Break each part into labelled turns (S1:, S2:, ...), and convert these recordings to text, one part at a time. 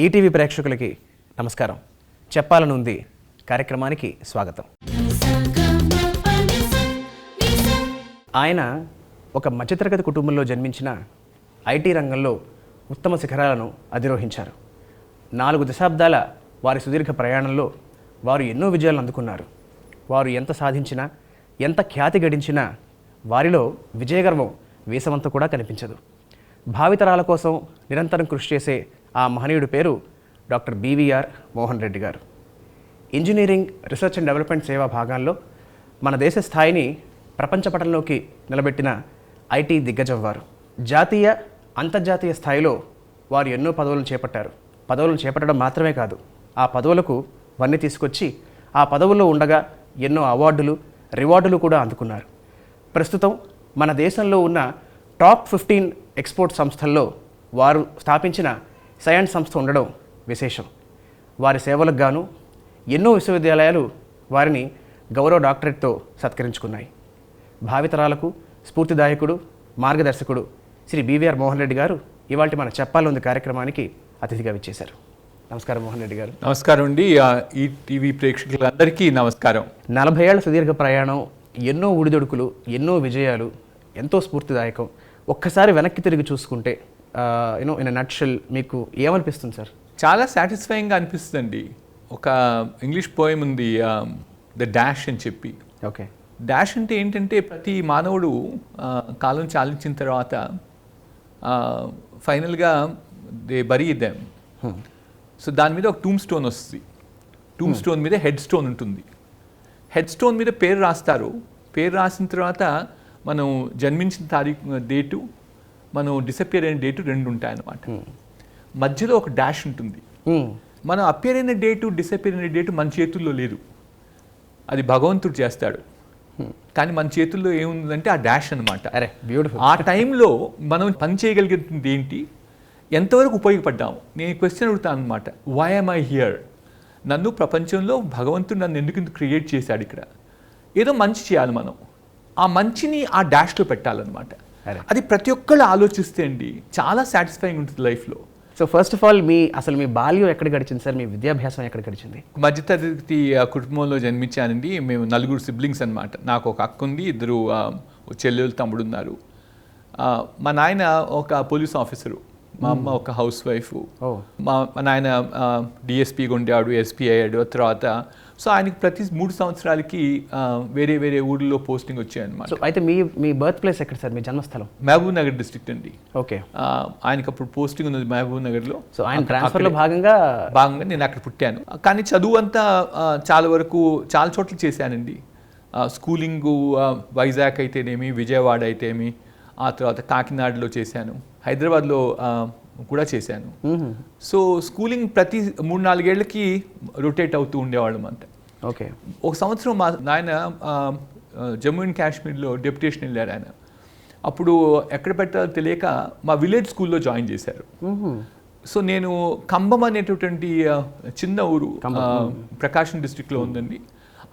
S1: ETV ప్రేక్షకులకి నమస్కారం. చెప్పాలనుంది కార్యక్రమానికి స్వాగతం. ఆయన ఒక మధ్యతరగతి కుటుంబంలో జన్మించిన ఐటీ రంగంలో ఉత్తమ శిఖరాలను అధిరోహించారు. 4 దశాబ్దాల వారి సుదీర్ఘ ప్రయాణంలో వారు ఎన్నో విజయాలు అందుకున్నారు. వారు ఎంత సాధించినా, ఎంత ఖ్యాతి గడించినా వారిలో విజయగర్వం వీసవంత కూడా కనిపించదు. భావితరాల కోసం నిరంతరం కృషి చేసే ఆ మహనీయుడి పేరు డాక్టర్ బీవీఆర్ మోహన్ రెడ్డి గారు. ఇంజనీరింగ్, రీసెర్చ్ అండ్ డెవలప్మెంట్ సేవా భాగాల్లో మన దేశ స్థాయిని ప్రపంచ పటంలోకి నిలబెట్టిన ఐటీ దిగ్గజం వారు. జాతీయ, అంతర్జాతీయ స్థాయిలో వారు ఎన్నో పదవులను చేపట్టారు. పదవులను చేపట్టడం మాత్రమే కాదు, ఆ పదవులకు వన్నీ తీసుకొచ్చి ఆ పదవుల్లో ఉండగా ఎన్నో అవార్డులు, రివార్డులు కూడా అందుకున్నారు. ప్రస్తుతం మన దేశంలో ఉన్న టాప్ 15 ఎక్స్పోర్ట్ సంస్థల్లో వారు స్థాపించిన సైన్స్ సంస్థ ఉండడం విశేషం. వారి సేవలకు గాను ఎన్నో విశ్వవిద్యాలయాలు వారిని గౌరవ డాక్టరేట్తో సత్కరించుకున్నాయి. భావితరాలకు స్ఫూర్తిదాయకుడు, మార్గదర్శకుడు శ్రీ బీవీఆర్ మోహన్ రెడ్డి గారు ఇవాళ మన చెప్పాలనుంది కార్యక్రమానికి అతిథిగా విచ్చేశారు. నమస్కారం మోహన్ రెడ్డి గారు.
S2: నమస్కారం అండి. ఈ టీవీ ప్రేక్షకులందరికీ నమస్కారం.
S1: 40 ఏళ్ల సుదీర్ఘ ప్రయాణం, ఎన్నో ఒడిదొడుకులు, ఎన్నో విజయాలు, ఎంతో స్ఫూర్తిదాయకం. ఒక్కసారి వెనక్కి తిరిగి చూసుకుంటే ఇన్ ఎ నట్షెల్ మీకు ఏమనిపిస్తుంది సార్?
S2: చాలా సాటిస్ఫైయింగ్గా అనిపిస్తుందండి. ఒక ఇంగ్లీష్ పోయం ఉంది, ద డాష్ అని చెప్పి.
S1: ఓకే.
S2: డాష్ అంటే ఏంటంటే ప్రతి మానవుడు కాలం చాలించిన తర్వాత ఫైనల్గా దే బరీ దెమ్. సో దాని మీద ఒక టూమ్ స్టోన్ వస్తుంది. టూమ్ స్టోన్ మీద హెడ్ స్టోన్ ఉంటుంది. హెడ్ స్టోన్ మీద పేరు రాస్తారు. పేరు రాసిన తర్వాత మనం జన్మించిన తారీఖు, డేటు, మనం డిసపియర్ అయిన డేటు 2 ఉంటాయి అన్నమాట. మధ్యలో ఒక డాష్ ఉంటుంది. మనం అపియర్ అయిన డేటు, డిసపియర్ అయిన డేటు మన చేతుల్లో లేదు, అది భగవంతుడు చేస్తాడు. కానీ మన చేతుల్లో ఏముందంటే ఆ డాష్ అనమాట.
S1: అరే బ్యూటిఫుల్.
S2: ఆ టైంలో మనం పని చేయగలిగేది ఏంటి, ఎంతవరకు ఉపయోగపడ్డాము. నేను క్వశ్చన్ అడుగుతాను అనమాట, వై యామ్ ఐ హియర్? నన్ను ప్రపంచంలో భగవంతుడు నన్ను ఎందుకు క్రియేట్ చేశాడు? ఇక్కడ ఏదో మంచి చేయాలి, మనం ఆ మంచిని ఆ డాష్లో పెట్టాలన్నమాట. అది ప్రతి ఒక్కళ్ళు ఆలోచిస్తే అండి చాలా సాటిస్ఫైయింగ్ ఉంటుంది లైఫ్లో.
S1: సో ఫస్ట్ ఆఫ్ ఆల్ అసలు మీ బాల్యం ఎక్కడ గడిచింది సార్? మీ విద్యాభ్యాసం ఎక్కడ గడిచింది?
S2: మధ్యతరగతి కుటుంబంలో జన్మించానండి. మేము 4 సిబ్లింగ్స్ అనమాట. నాకు ఒక అక్క ఉంది, 2 చెల్లెలు, తమ్ముడు ఉన్నారు. మా నాయన ఒక పోలీస్ ఆఫీసరు, మా అమ్మ ఒక హౌస్ వైఫ్. మా నాయన డిఎస్పీగా ఉండేవాడు, ఎస్పీ అయ్యాడు తర్వాత. సో ఆయనకి ప్రతి 3 సంవత్సరాలకి వేరే వేరే ఊళ్ళో పోస్టింగ్ వచ్చాయన్నమాట.
S1: సో అయితే మీ బర్త్ ప్లేస్ ఎక్కడ సార్? మీ జన్మస్థలం?
S2: మహబూబ్ నగర్ డిస్ట్రిక్ట్ అండి.
S1: ఓకే.
S2: ఆయనకి అప్పుడు పోస్టింగ్ ఉన్నది మహబూబ్ నగర్లో.
S1: సో ఆయన ట్రాన్స్ఫర్లో భాగంగా
S2: నేను అక్కడ పుట్టాను. కానీ చదువు అంతా చాలా చోట్ల చేశానండి. స్కూలింగు వైజాగ్ అయితేనేమి, విజయవాడ అయితేమి, ఆ తర్వాత కాకినాడలో చేశాను, హైదరాబాద్లో కూడా చేశాను. సో స్కూలింగ్ ప్రతి 3-4 ఏళ్ళకి రొటేట్ అవుతూ ఉండేవాళ్ళం అంట.
S1: ఓకే.
S2: ఒక సంవత్సరం మా నాయన జమ్మూ అండ్ కాశ్మీర్లో డెప్యుటేషన్ వెళ్ళారు ఆయన. అప్పుడు ఎక్కడ పెట్టాలో తెలియక మా విలేజ్ స్కూల్లో జాయిన్ చేశారు. సో నేను కంబం అనేటటువంటి చిన్న ఊరు ప్రకాశం డిస్ట్రిక్ట్లో ఉందండి.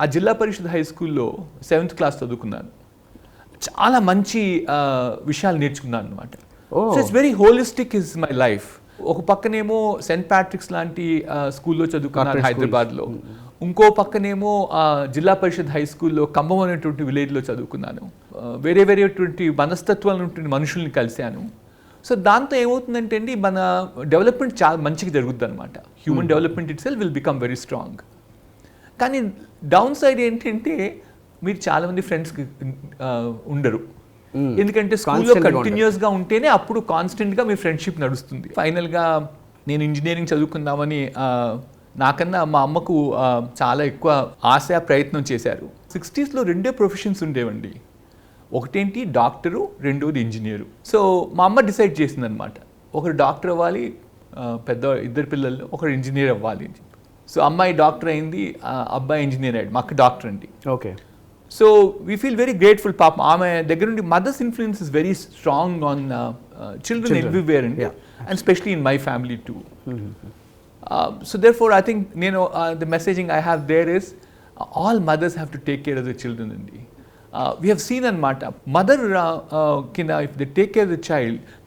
S2: ఆ జిల్లా పరిషత్ హై స్కూల్లో 7th క్లాస్ చదువుకున్నాను. చాలా మంచి విషయాలు నేర్చుకున్నాను అనమాట. So it's very holistic is my life. ఒక పక్కనేమో సెయింట్ ప్యాట్రిక్స్ లాంటి స్కూల్లో చదువుకున్నాను హైదరాబాద్లో. ఇంకో పక్కనేమో జిల్లా పరిషత్ హై స్కూల్లో ఖమ్మం అనేటువంటి విలేజ్లో చదువుకున్నాను. వేరే వేరేటువంటి మనస్తత్వాలు ఉన్నటువంటి మనుషుల్ని కలిశాను. సో దాంతో ఏమవుతుందంటే అండి, మన డెవలప్మెంట్ చాలా మంచిగా జరుగుద్ది అనమాట. Human development it self will become very strong. కానీ డౌన్ సైడ్ ఏంటంటే మీరు చాలామంది ఫ్రెండ్స్కి ఉండరు. ఎందుకంటే స్కూల్లో కంటిన్యూస్గా ఉంటేనే అప్పుడు కాన్స్టెంట్గా మీ ఫ్రెండ్షిప్ నడుస్తుంది. ఫైనల్గా నేను ఇంజనీరింగ్ చదువుకుందామని నాకన్నా మా అమ్మకు చాలా ఎక్కువ ఆశ, ప్రయత్నం చేశారు. 60sలో 2 ప్రొఫెషన్స్ ఉండేవండి. ఒకటేంటి డాక్టరు, రెండోది ఇంజనీరు. సో మా అమ్మ డిసైడ్ చేసిందనమాట, ఒకరు డాక్టర్ అవ్వాలి, పెద్ద 2 పిల్లలు, ఒకరు ఇంజనీర్ అవ్వాలి అని చెప్పి. సో అమ్మాయి డాక్టర్ అయింది, అబ్బాయి ఇంజనీర్ అయ్యాడు. మా అక్క డాక్టర్ అండి.
S1: Okay.
S2: So we feel very grateful. పాపం ఆమె దగ్గర నుండి mothers influence is very strong on children everywhere అండి, and specially in my family too. So therefore I think the messaging I have there is all mothers have to take care of their children అండి. We have seen anamata mother if they take care of the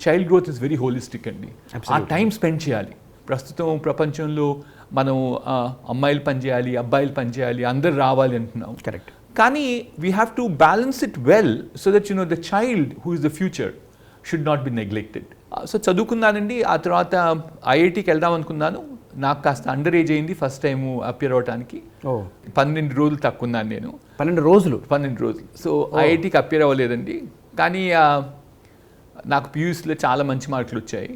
S2: child growth is very holistic అండి. ఆ time spend చేయాలి. ప్రస్తుతం ప్రపంచంలో మనం అమ్మాయిలు పనిచేయాలి, అబ్బాయిలు పనిచేయాలి, అందరు రావాలి అంటున్నాం.
S1: కరెక్ట్.
S2: కానీ we have to balance it well so that the child who is the future should not be neglected. So చదువుకున్నానండి. ఆ తర్వాత ఐఐటికి వెళ్దాం అనుకున్నాను. నాకు కాస్త అండర్ ఏజ్ అయింది ఫస్ట్ టైం అపియర్ అవడానికి. 12 రోజులు తక్కువ ఉన్నాను నేను.
S1: 12 రోజులు.
S2: సో ఐఐటికి అపియర్ అవ్వలేదండి. కానీ నాకు పియూసీలో చాలా మంచి మార్కులు వచ్చాయి.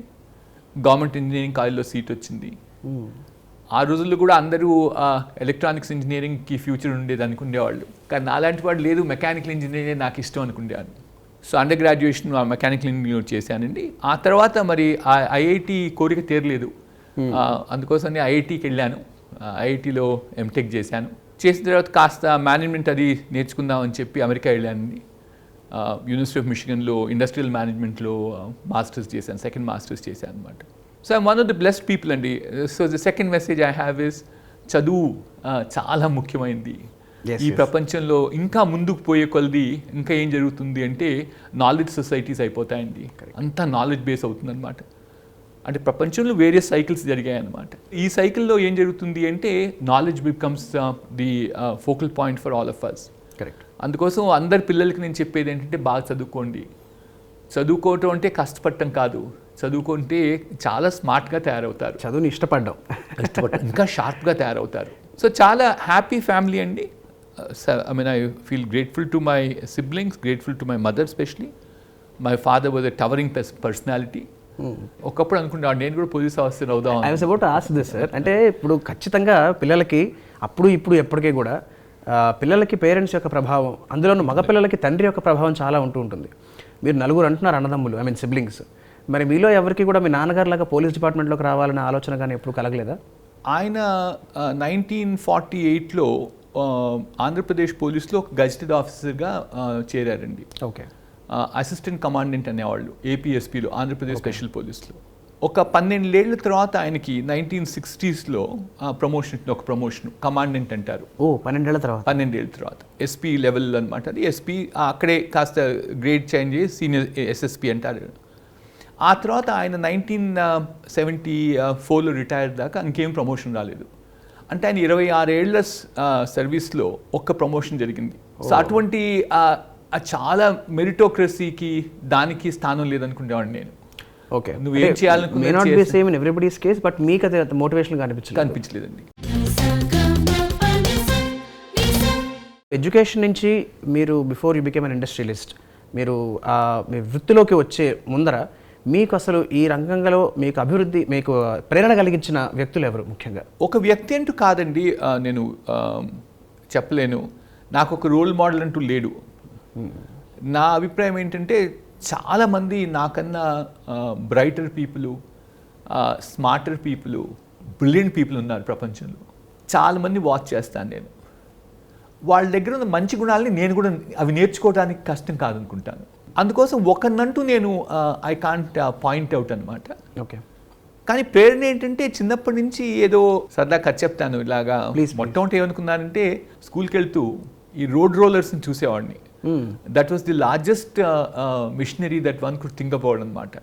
S2: గవర్నమెంట్ ఇంజనీరింగ్ కాలేజ్లో సీట్ వచ్చింది. ఆ రోజుల్లో కూడా అందరూ ఎలక్ట్రానిక్స్ ఇంజనీరింగ్కి ఫ్యూచర్ ఉండేది అనుకునేవాళ్ళు. కానీ నాలాంటి వాడు లేదు, మెకానికల్ ఇంజనీరింగ్ నాకు ఇష్టం అనుకునేవాను. So under graduation mechanical engineering చేశానండి. ఆ తర్వాత మరి ఐఐటి కోరిక తీరలేదు. అందుకోసమే ఐఐటికి వెళ్ళాను. ఐఐటిలో ఎంటెక్ చేశాను. చేసిన తర్వాత కాస్త మేనేజ్మెంట్ అది నేర్చుకుందామని చెప్పి అమెరికా వెళ్ళానండి. యూనివర్సిటీ ఆఫ్ మిషిగన్లో ఇండస్ట్రియల్ మేనేజ్మెంట్లో మాస్టర్స్ చేశాను, సెకండ్ మాస్టర్స్ చేశాను అనమాట. So I'm one of the blessed people అండి. So the second message I have is చదువు చాలా ముఖ్యమైనది. ఈ ప్రపంచంలో ఇంకా ముందుకు పోయే కొలది ఇంకా ఏం జరుగుతుంది అంటే నాలెడ్జ్ సొసైటీస్ అయిపోతాయండి. అంతా నాలెడ్జ్ బేస్ అవుతుందన్నమాట. అంటే ప్రపంచంలో వేరియస్ సైకిల్స్ జరిగాయి అన్నమాట. ఈ సైకిల్లో ఏం జరుగుతుంది అంటే knowledge becomes the focal point for all of us.
S1: Correct.
S2: అందుకోసం అందరి పిల్లలకి నేను చెప్పేది ఏంటంటే బాగా చదువుకోండి. చదువుకోవటం అంటే కష్టపడటం కాదు, చదువుకుంటే చాలా స్మార్ట్గా తయారవుతారు.
S1: చదువుని ఇష్టపడ్డాం,
S2: ఇంకా షార్ప్గా తయారవుతారు. సో చాలా హ్యాపీ ఫ్యామిలీ అండి. I mean, I feel grateful to my siblings, grateful to my mother especially. My father was a towering personality. ఒకప్పుడు అనుకుంటా నేను కూడా పోలీస్ ఆఫీసర్ అవుదాం.
S1: I was about to ask this sir. అంటే ఇప్పుడు ఖచ్చితంగా పిల్లలకి అప్పుడు ఇప్పుడు ఎప్పటికీ కూడా పిల్లలకి పేరెంట్స్ యొక్క ప్రభావం, అందులోనూ మగపిల్లలకి తండ్రి యొక్క ప్రభావం చాలా ఉంటుంది. మీరు నలుగురు అంటున్నారు అన్నదమ్ములు, ఐ మీన్ సిబ్లింగ్స్. మరి మీలో ఎవరికి కూడా మీ నాన్నగారు లాగా పోలీస్ డిపార్ట్మెంట్లోకి రావాలనే ఆలోచన కానీ ఎప్పుడు కలగలేదా?
S2: ఆయన 1948లో ఆంధ్రప్రదేశ్ పోలీస్లో ఒక గజిటెడ్ ఆఫీసర్గా చేరారండి.
S1: ఓకే.
S2: అసిస్టెంట్ కమాండెంట్ అనేవాళ్ళు ఏపీఎస్పీలో, ఆంధ్రప్రదేశ్ స్పెషల్ పోలీస్లో. ఒక 12 ఏళ్ల తర్వాత ఆయనకి 1960sలో ప్రమోషన్ కమాండెంట్ అంటారు.
S1: 12 ఏళ్ల
S2: తర్వాత ఎస్పీ లెవెల్ అనమాట. అది ఎస్పీ అక్కడే కాస్త గ్రేడ్ చేంజ్ చేసి సీనియర్ ఎస్ఎస్పీ అంటారు. ఆ తర్వాత ఆయన 1974లో రిటైర్ దాకా ఇంకేం ప్రమోషన్ రాలేదు. అంటే ఆయన 26 ఏళ్ల సర్వీస్లో ఒక్క ప్రమోషన్ జరిగింది. సో అటువంటి చాలా మెరిటోక్రసీకి దానికి స్థానం లేదనుకునేవాడిని నేను.
S1: ఓకే.
S2: నువ్వేం
S1: చేయాలనుకున్నా
S2: కనిపించలేదండి.
S1: ఎడ్యుకేషన్ నుంచి మీరు before you became an industrialist, మీరు మీ వృత్తిలోకి వచ్చే ముందర మీకు అసలు ఈ రంగంలో మీకు అభివృద్ధి, మీకు ప్రేరణ కలిగించిన వ్యక్తులు ఎవరు? ముఖ్యంగా
S2: ఒక వ్యక్తి అంటూ కాదండి, నేను చెప్పలేను. నాకు ఒక రోల్ మోడల్ అంటూ లేడు. నా అభిప్రాయం ఏంటంటే చాలామంది నాకన్నా brighter people, smarter people, brilliant people ఉన్నారు ప్రపంచంలో. చాలామంది వాచ్ చేస్తాను నేను. వాళ్ళ దగ్గర ఉన్న మంచి గుణాలని నేను కూడా అవి నేర్చుకోవడానికి కష్టం కాదనుకుంటాను. అందుకోసం ఒకరినంటూ నేను ఐ కాంట్ పాయింట్ అవుట్ అనమాట.
S1: ఓకే.
S2: కానీ ప్రేరణ ఏంటంటే చిన్నప్పటి నుంచి ఏదో సరదా కథ చెప్తాను ఇలాగా. మొట్టమొదటి ఏమనుకున్నానంటే స్కూల్కి వెళ్తూ ఈ రోడ్ రోలర్స్ని చూసేవాడిని. That was the largest machinery that one could think about అనమాట.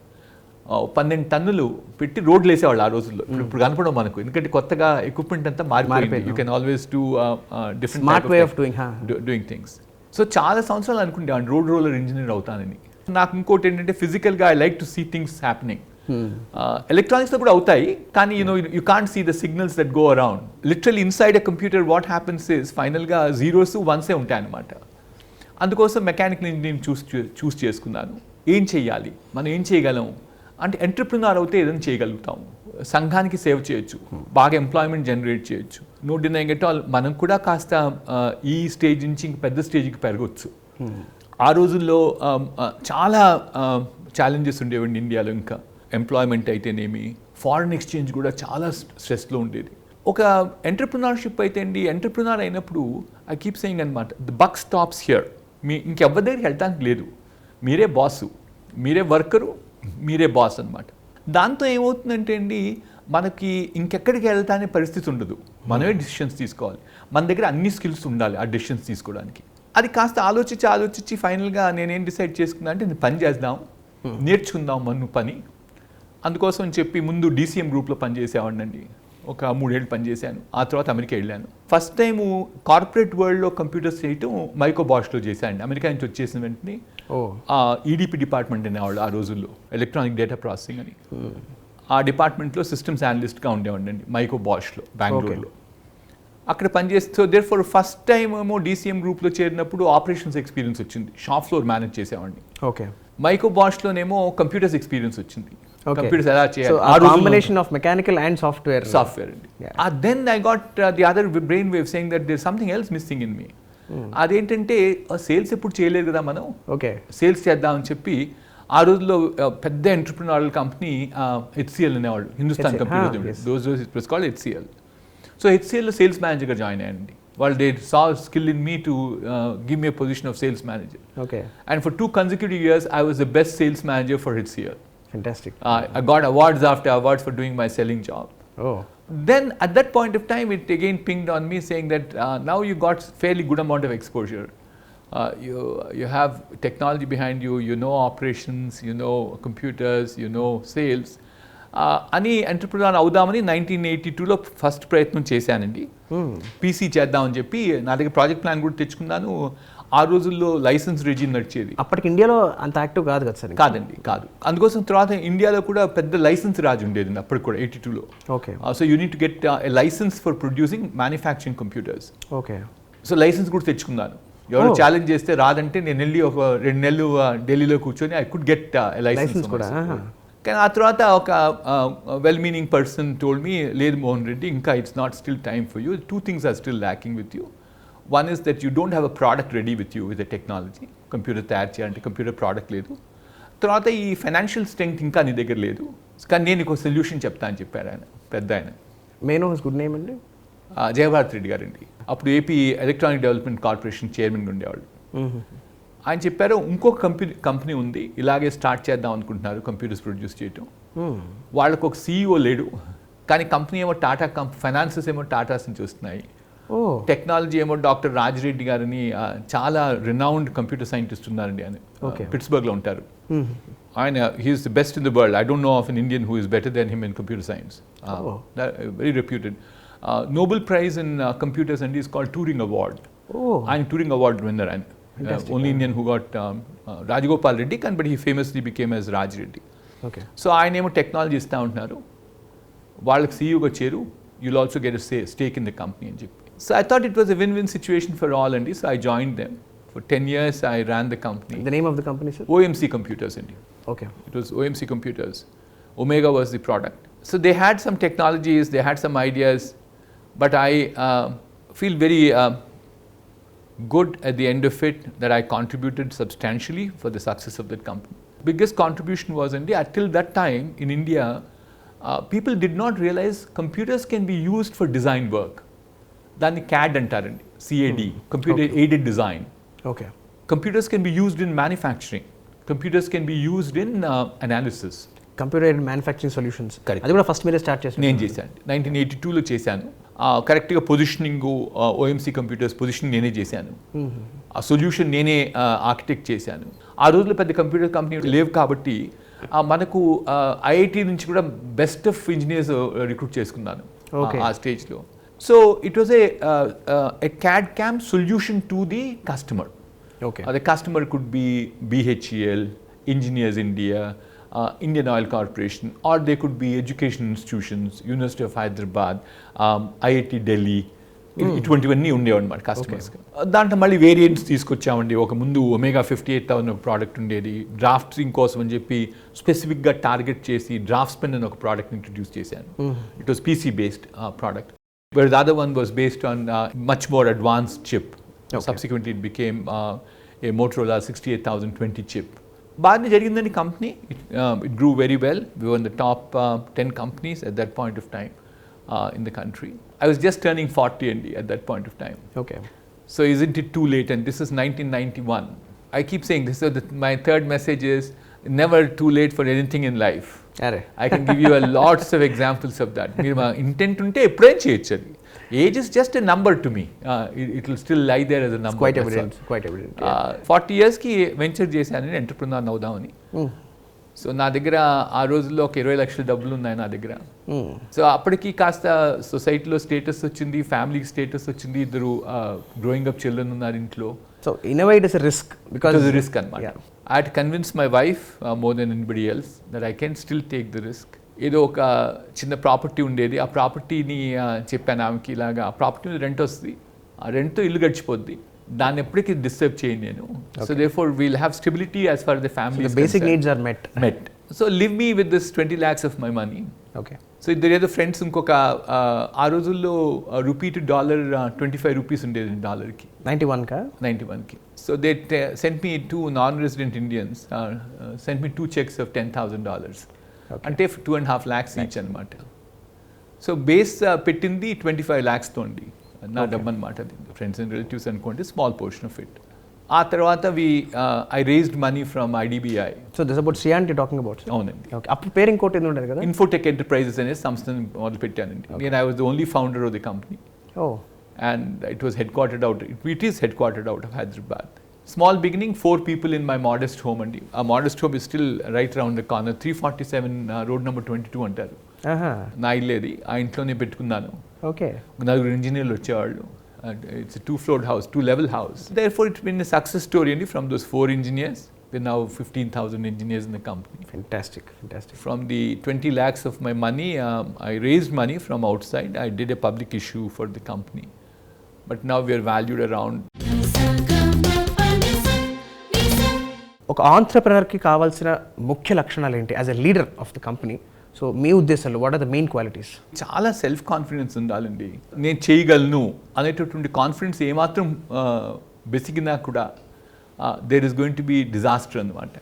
S2: 12 టన్నులు పెట్టి రోడ్లు వేసేవాళ్ళు ఆ రోజుల్లో. ఇప్పుడు కనపడవు మనకు, ఎందుకంటే కొత్తగా ఎక్విప్మెంట్ అంతా మారిపోయింది. You can always do different way of doing things. So చాలా సంవత్సరాలు అనుకుంటాను రోడ్ రోలర్ ఇంజనీర్ అవుతానని. నాకు ఇంకోటి ఏంటంటే ఫిజికల్గా I like to see things happening. ఎలక్ట్రానిక్స్లో కూడా అవుతాయి, కానీ you can't see the signals that go around. Literally inside a computer what happens is ఫైనల్గా 0s 1s ఉంటాయి అనమాట. అందుకోసం మెకానికల్ ఇంజనీరింగ్ చూస్ చేసుకున్నాను. ఏం చేయాలి, మనం ఏం చేయగలం అంటే ఎంటర్ప్రినర్ అవుతే ఏదైనా చేయగలుగుతాము, సంఘానికి సేవ చేయొచ్చు, బాగా ఎంప్లాయ్మెంట్ జనరేట్ చేయొచ్చు. నో డినైయింగ్ ఎట్ ఆల్ మనం కూడా కాస్త ఈ స్టేజ్ నుంచి ఇంక పెద్ద స్టేజ్కి పెరగవచ్చు. ఆ రోజుల్లో చాలా ఛాలెంజెస్ ఉండేవండి ఇండియాలో. ఇంకా ఎంప్లాయ్మెంట్ అయితేనేమి, ఫారిన్ ఎక్స్చేంజ్ కూడా చాలా స్ట్రెస్లో ఉండేది. ఒక ఎంటర్ప్రినర్షిప్ అయితే అండి, ఎంటర్ప్రినర్ అయినప్పుడు ఐ కీప్ సేయింగ్ అనమాట, ద బక్ స్టాప్స్ హియర్. ఇంకెవరి దగ్గరికి వెళ్ళడానికి లేదు, మీరే బాసు, మీరే వర్కరు, మీరే బాస్ అనమాట. దాంతో ఏమవుతుందంటే అండి, మనకి ఇంకెక్కడికి వెళ్తానే పరిస్థితి ఉండదు, మనమే డిసిషన్స్ తీసుకోవాలి. మన దగ్గర అన్ని స్కిల్స్ ఉండాలి ఆ డిసిషన్స్ తీసుకోవడానికి. అది కాస్త ఆలోచించి ఫైనల్గా నేనేం డిసైడ్ చేసుకున్నా అంటే నేను పని చేద్దాం, నేర్చుకుందాం మన పని, అందుకోసం చెప్పి ముందు DCM గ్రూప్లో పనిచేసేవాడినండి. ఒక 3 ఏళ్ళు పనిచేశాను. ఆ తర్వాత అమెరికా వెళ్ళాను. ఫస్ట్ టైము కార్పొరేట్ వరల్డ్లో కంప్యూటర్స్ చేయటం మైకో బాష్లో చేశాను. అమెరికా నుంచి వచ్చేసిన వెంటనే EDP డిపార్ట్మెంట్ అనేవాళ్ళు ఆ రోజుల్లో, ఎలక్ట్రానిక్ డేటా ప్రాసెసింగ్ అని. ఆ డిపార్ట్మెంట్లో సిస్టమ్స్ అనలిస్ట్గా ఉండేవాడినండి మైకో బాష్లో, బెంగళూరులో. అక్కడ పనిచేస్తూ దేర్ ఫర్ ఫస్ట్ టైం ఏమో DCM గ్రూప్లో చేరినప్పుడు ఆపరేషన్స్ ఎక్స్పీరియన్స్ వచ్చింది. షాప్ ఫ్లోర్ మేనేజ్ చేసేవాడిని.
S1: ఓకే.
S2: మైకో బాష్లోనేమో కంప్యూటర్స్ ఎక్స్పీరియన్స్ వచ్చింది. కంప్యూటర్స్ ఎలా చేయాలి,
S1: combination of mechanical and software
S2: అండి. Then I got the other brain wave saying that there something else missing in me. అదేంటంటే సేల్స్ ఎప్పుడు చేయలేదు కదా మనం,
S1: ఓకే
S2: సేల్స్ చేద్దామని చెప్పి ఆ రోజుల్లో పెద్ద ఎంటర్ప్రినరల్ కంపెనీ HCL అనేవాళ్ళు, Hindustan computers, though it was called HCL. So HCLలో సేల్స్ మేనేజర్గా జాయిన్ అయ్యండి. వాళ్ళు they saw skill in me to give me a position of sales manager.
S1: Okay.
S2: And for 2 consecutive years I was the best sales manager for HCL.
S1: Fantastic.
S2: I got awards after awards for doing my selling job.
S1: Oh.
S2: Then at that point of time, it again pinged on me saying that now you got fairly good amount of exposure. You have technology behind you, you know operations, you know computers, you know sales. అని entrepreneur అవుదామని 1982లో first ప్రయత్నం చేశానండి. PC చేద్దామని చెప్పి నా దగ్గర project plan కూడా తెచ్చుకున్నాను. ఆ రోజుల్లో లైసెన్స్ రెజిమ్ నడిచేది.
S1: అప్పటికి ఇండియాలో అంత యాక్టివ్ కాదు కదా సార్?
S2: కాదండి, కాదు. అందుకోసం తర్వాత ఇండియాలో కూడా పెద్ద లైసెన్స్ రాజు ఉండేది అప్పటికి కూడా 82లో.
S1: Okay.
S2: So you need to get license for producing manufacturing computers.
S1: Okay.
S2: So license కూడా తెచ్చుకున్నాను. ఎవరు ఛాలెంజ్ చేస్తే రాదంటే నేను వెళ్ళి ఒక 2 నెలలు ఢిల్లీలో కూర్చొని ఐ కుడ్ గెట్ లైసెన్స్ కూడా. కానీ ఆ తర్వాత ఒక well meaning person told me, లేదు మోహన్ రెడ్డి, ఇంకా it's not still time for you. 2 things are still lacking with you. One is that you don't have a product ready with you with the technology. Computer తయారు చేయాలంటే computer product లేదు. తర్వాత ఈ financial strength ఇంకా నీ దగ్గర లేదు. కానీ నేను ఒక సొల్యూషన్ చెప్తా అని చెప్పారు ఆయన, పెద్ద ఆయన.
S1: మేనో హిస్ గుడ్ నేమ్ అండి?
S2: జయభారత్ రెడ్డి గారండి. అప్పుడు ఏపీ ఎలక్ట్రానిక్ డెవలప్మెంట్ కార్పొరేషన్ చైర్మన్గా ఉండేవాళ్ళు. ఆయన చెప్పారు, ఇంకొక కంపెనీ ఉంది, ఇలాగే స్టార్ట్ చేద్దాం అనుకుంటున్నారు కంప్యూటర్స్ ప్రొడ్యూస్ చేయటం. వాళ్ళకు ఒక CEO లేడు, కానీ కంపెనీ ఏమో టాటా ఫైనాన్సెస్ ఏమో టాటాస్ నుంచి వస్తున్నాయి. టెక్నాలజీ ఏమో డాక్టర్ రాజిరెడ్డి గారిని, చాలా రినౌండ్ కంప్యూటర్ సైంటిస్ట్ ఉన్నారండి ఆయన, పిట్స్బర్గ్లో ఉంటారు. ఆయన he is the best in the world. I don't know of an Indian who is better than him in computer science. Very reputed. Nobel prize in computers అండి is called Turing award. ఆయన Turing award winner. ఆయన only Indian who got Rajagopal Reddy, కానీ but he famously became as Raj Reddy. So ఆయన ఏమో technology ఇస్తూ ఉంటున్నారు, వాళ్ళకి CEOగా చేరు, you'll also get a stake in the company అని చెప్పి. So I thought it was a win-win situation for all, and so I joined them. For 10 years I ran the company.
S1: The name of the company, sir?
S2: OMC Computers India.
S1: Okay.
S2: It was OMC Computers. Omega was the product. So they had some technologies, they had some ideas, but I feel very good at the end of it that I contributed substantially for the success of that company. Biggest contribution was until that time in India, people did not realize computers can be used for design work. దాన్ని CAD అంటారండి, CAD, computer aided design.
S1: Okay.
S2: Computers can be used in manufacturing, computers can be used in analysis.
S1: Computer aided manufacturing solutions, అది కూడా first మీరే start చేశారు?
S2: నేను చేశాను, 1982లో చేశాను. కరెక్ట్గా పొజిషనింగ్ OMC కంప్యూటర్స్ పొజిషనింగ్ నేనే చేశాను. ఆ సొల్యూషన్ నేనే ఆర్కిటెక్ట్ చేశాను. ఆ రోజుల్లో పెద్ద కంప్యూటర్ కంపెనీ లేవు కాబట్టి మనకు IIT నుంచి కూడా బెస్ట్ ఆఫ్ ఇంజనీర్స్ రిక్రూట్ చేసుకున్నాను ఆ స్టేజ్లో. So it was a CAD/CAM solution to the customer.
S1: Okay.
S2: The customer could be BHEL, Engineers India, Indian Oil Corporation, or they could be education institutions, University of Hyderabad, IIT Delhi. ఇటువంటివన్నీ ఉండేవన్నమాట కస్టమర్స్కి. దాంట్లో మళ్ళీ variants తీసుకొచ్చామండి. ఒక ముందు omega 58,000 ఒక product ఉండేది, drafting కోసం అని చెప్పి స్పెసిఫిక్గా టార్గెట్ చేసి డ్రాఫ్ట్స్ పెన్ అని ఒక ప్రోడక్ట్ ఇంట్రడ్యూస్ చేశాను. It was PC based product. Where the other one was based on much more advanced chip. Okay. Subsequently, it became a Motorola 68020 chip. బాగానే జరిగిందని company. It grew very well. We were in the top 10 companies at that point of time in the country. I was just turning 40 at that point of time.
S1: Okay.
S2: So isn't it too late? And this is 1991. I keep saying this. So my third message is never too late for anything in life. I can give you a lots of examples of that. మీరు మా intent ఉంటే ఎప్పుడైనా చేయొచ్చు. అది age is just a number to me. It will still lie there as a number.
S1: Quite evident.
S2: 40 yearsకి venture చేశాను entrepreneur అవుదామని. So నా దగ్గర ఆ రోజుల్లో ఒక 20 లక్షల డబ్బులు ఉన్నాయి నా దగ్గర. సో అప్పటికి కాస్త సొసైటీలో స్టేటస్ వచ్చింది, ఫ్యామిలీకి స్టేటస్ వచ్చింది, ఇద్దరు గ్రోయింగ్ అప్ చిల్డ్రన్ ఉన్నారు ఇంట్లో.
S1: So in a way it is a risk because
S2: risk అనమాట. I had convince my wife more than anybody else that I can still take the risk. ఏదో ఒక చిన్న ప్రాపర్టీ ఉండేది, ఆ ప్రాపర్టీని చెప్పాను ఆమెకి, ఇలాగా ఆ ప్రాపర్టీ మీద రెంట్ వస్తుంది, ఆ రెంట్తో ఇల్లు గడిచిపోద్ది, దాన్ని ఎప్పటికీ డిస్టర్బ్ చేయను నేను. So therefore we'll have stability as for the family.
S1: Basic needs are met.
S2: So leave me with this 20 lakhs of my money.
S1: Okay.
S2: So ఇద్దరు ఏదో ఫ్రెండ్స్ ఇంకొక ఆ రోజుల్లో రూపీ టు డాలర్ 25 రూపీస్ ఉండేది డాలర్కి. 91కి. So they sent me 2 non-resident Indians sent me 2 checks of $10,000. అంటే 2.5 lakhs each అనమాట. సో బేస్ పెట్టింది 25 lakhs తోండి నా డబ్బు అనమాట. అది ఫ్రెండ్స్ అండ్ రిలేటివ్స్ అనుకోండి, స్మాల్ పోర్షన్ ఆఫ్ ఇట్. ఆ తర్వాత I raised money from IDBI.
S1: So this about cyan you talking about?
S2: అవునండి.
S1: ఓకే. అప్పుడు పేరు ఇంకోటి ఏదో ఉండేది కదా,
S2: ఇన్ఫోటెక్ ఎంటర్ప్రైజెస్ అనే సంస్థని మొదలు పెట్టానండి. నేను I was the only founder of the company. And it was headquartered out. It is headquartered out of Hyderabad. Small beginning, 4 people in my modest home, and our modest home is still right around the corner. 347 road number 22 అంటారు. నా ఇల్లేది, ఆ ఇంట్లోనే పెట్టుకున్నాను.
S1: Okay.
S2: 4 ఇంజనీర్లు వచ్చేవాళ్ళు. It's a 2-floored house, 2-level house. Therefore, it's been a success story only from those 4 engineers. There are now 15,000 engineers in the company.
S1: Fantastic.
S2: From the 20 lakhs of my money, I raised money from outside. I did a public issue for the company. But now we are valued around.
S1: ఒక ఆంట్రప్రెనర్కి కావాల్సిన ముఖ్య లక్షణాలు ఏంటి as a leader of the company? So మీ ఉద్దేశంలో what are the main qualities?
S2: చాలా self confidence ఉండాలండి. నేను చేయగలను అనేటటువంటి కాన్ఫిడెన్స్ ఏమాత్రం బెసిగినా కూడా there is going to be disaster అనమాట.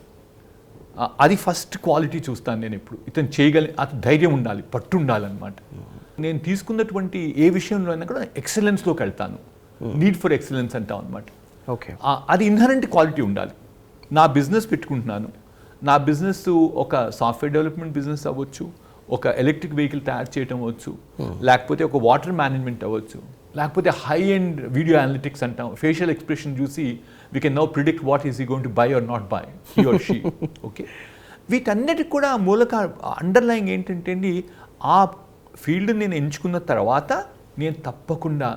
S2: అది ఫస్ట్ క్వాలిటీ చూస్తాను నేను ఎప్పుడు. ఇతను అతను ధైర్యం ఉండాలి, పట్టు ఉండాలన్నమాట. నేను తీసుకున్నటువంటి ఏ విషయంలో అయినా కూడా ఎక్సలెన్స్లోకి వెళ్తాను. నీడ్ ఫర్ ఎక్సలెన్స్ అంటాం అనమాట.
S1: ఓకే.
S2: అది ఇన్హరెంట్ క్వాలిటీ ఉండాలి. నా బిజినెస్ పెట్టుకుంటున్నాను, నా బిజినెస్ ఒక సాఫ్ట్వేర్ డెవలప్మెంట్ బిజినెస్ అవ్వచ్చు, ఒక ఎలక్ట్రిక్ వెహికల్ తయారు చేయడం అవ్వచ్చు, లేకపోతే ఒక వాటర్ మేనేజ్మెంట్ అవ్వచ్చు, లేకపోతే హై అండ్ వీడియో అనలిటిక్స్ అంటాం. ఫేషియల్ ఎక్స్ప్రెషన్ చూసి we can now predict what is he going to buy or not buy, he or she. Okay. వీటన్నిటికి కూడా మూలక అండర్లైంగ్ ఏంటంటే అండి, ఆ ఫీల్డ్ నేను ఎంచుకున్న తర్వాత నేను తప్పకుండా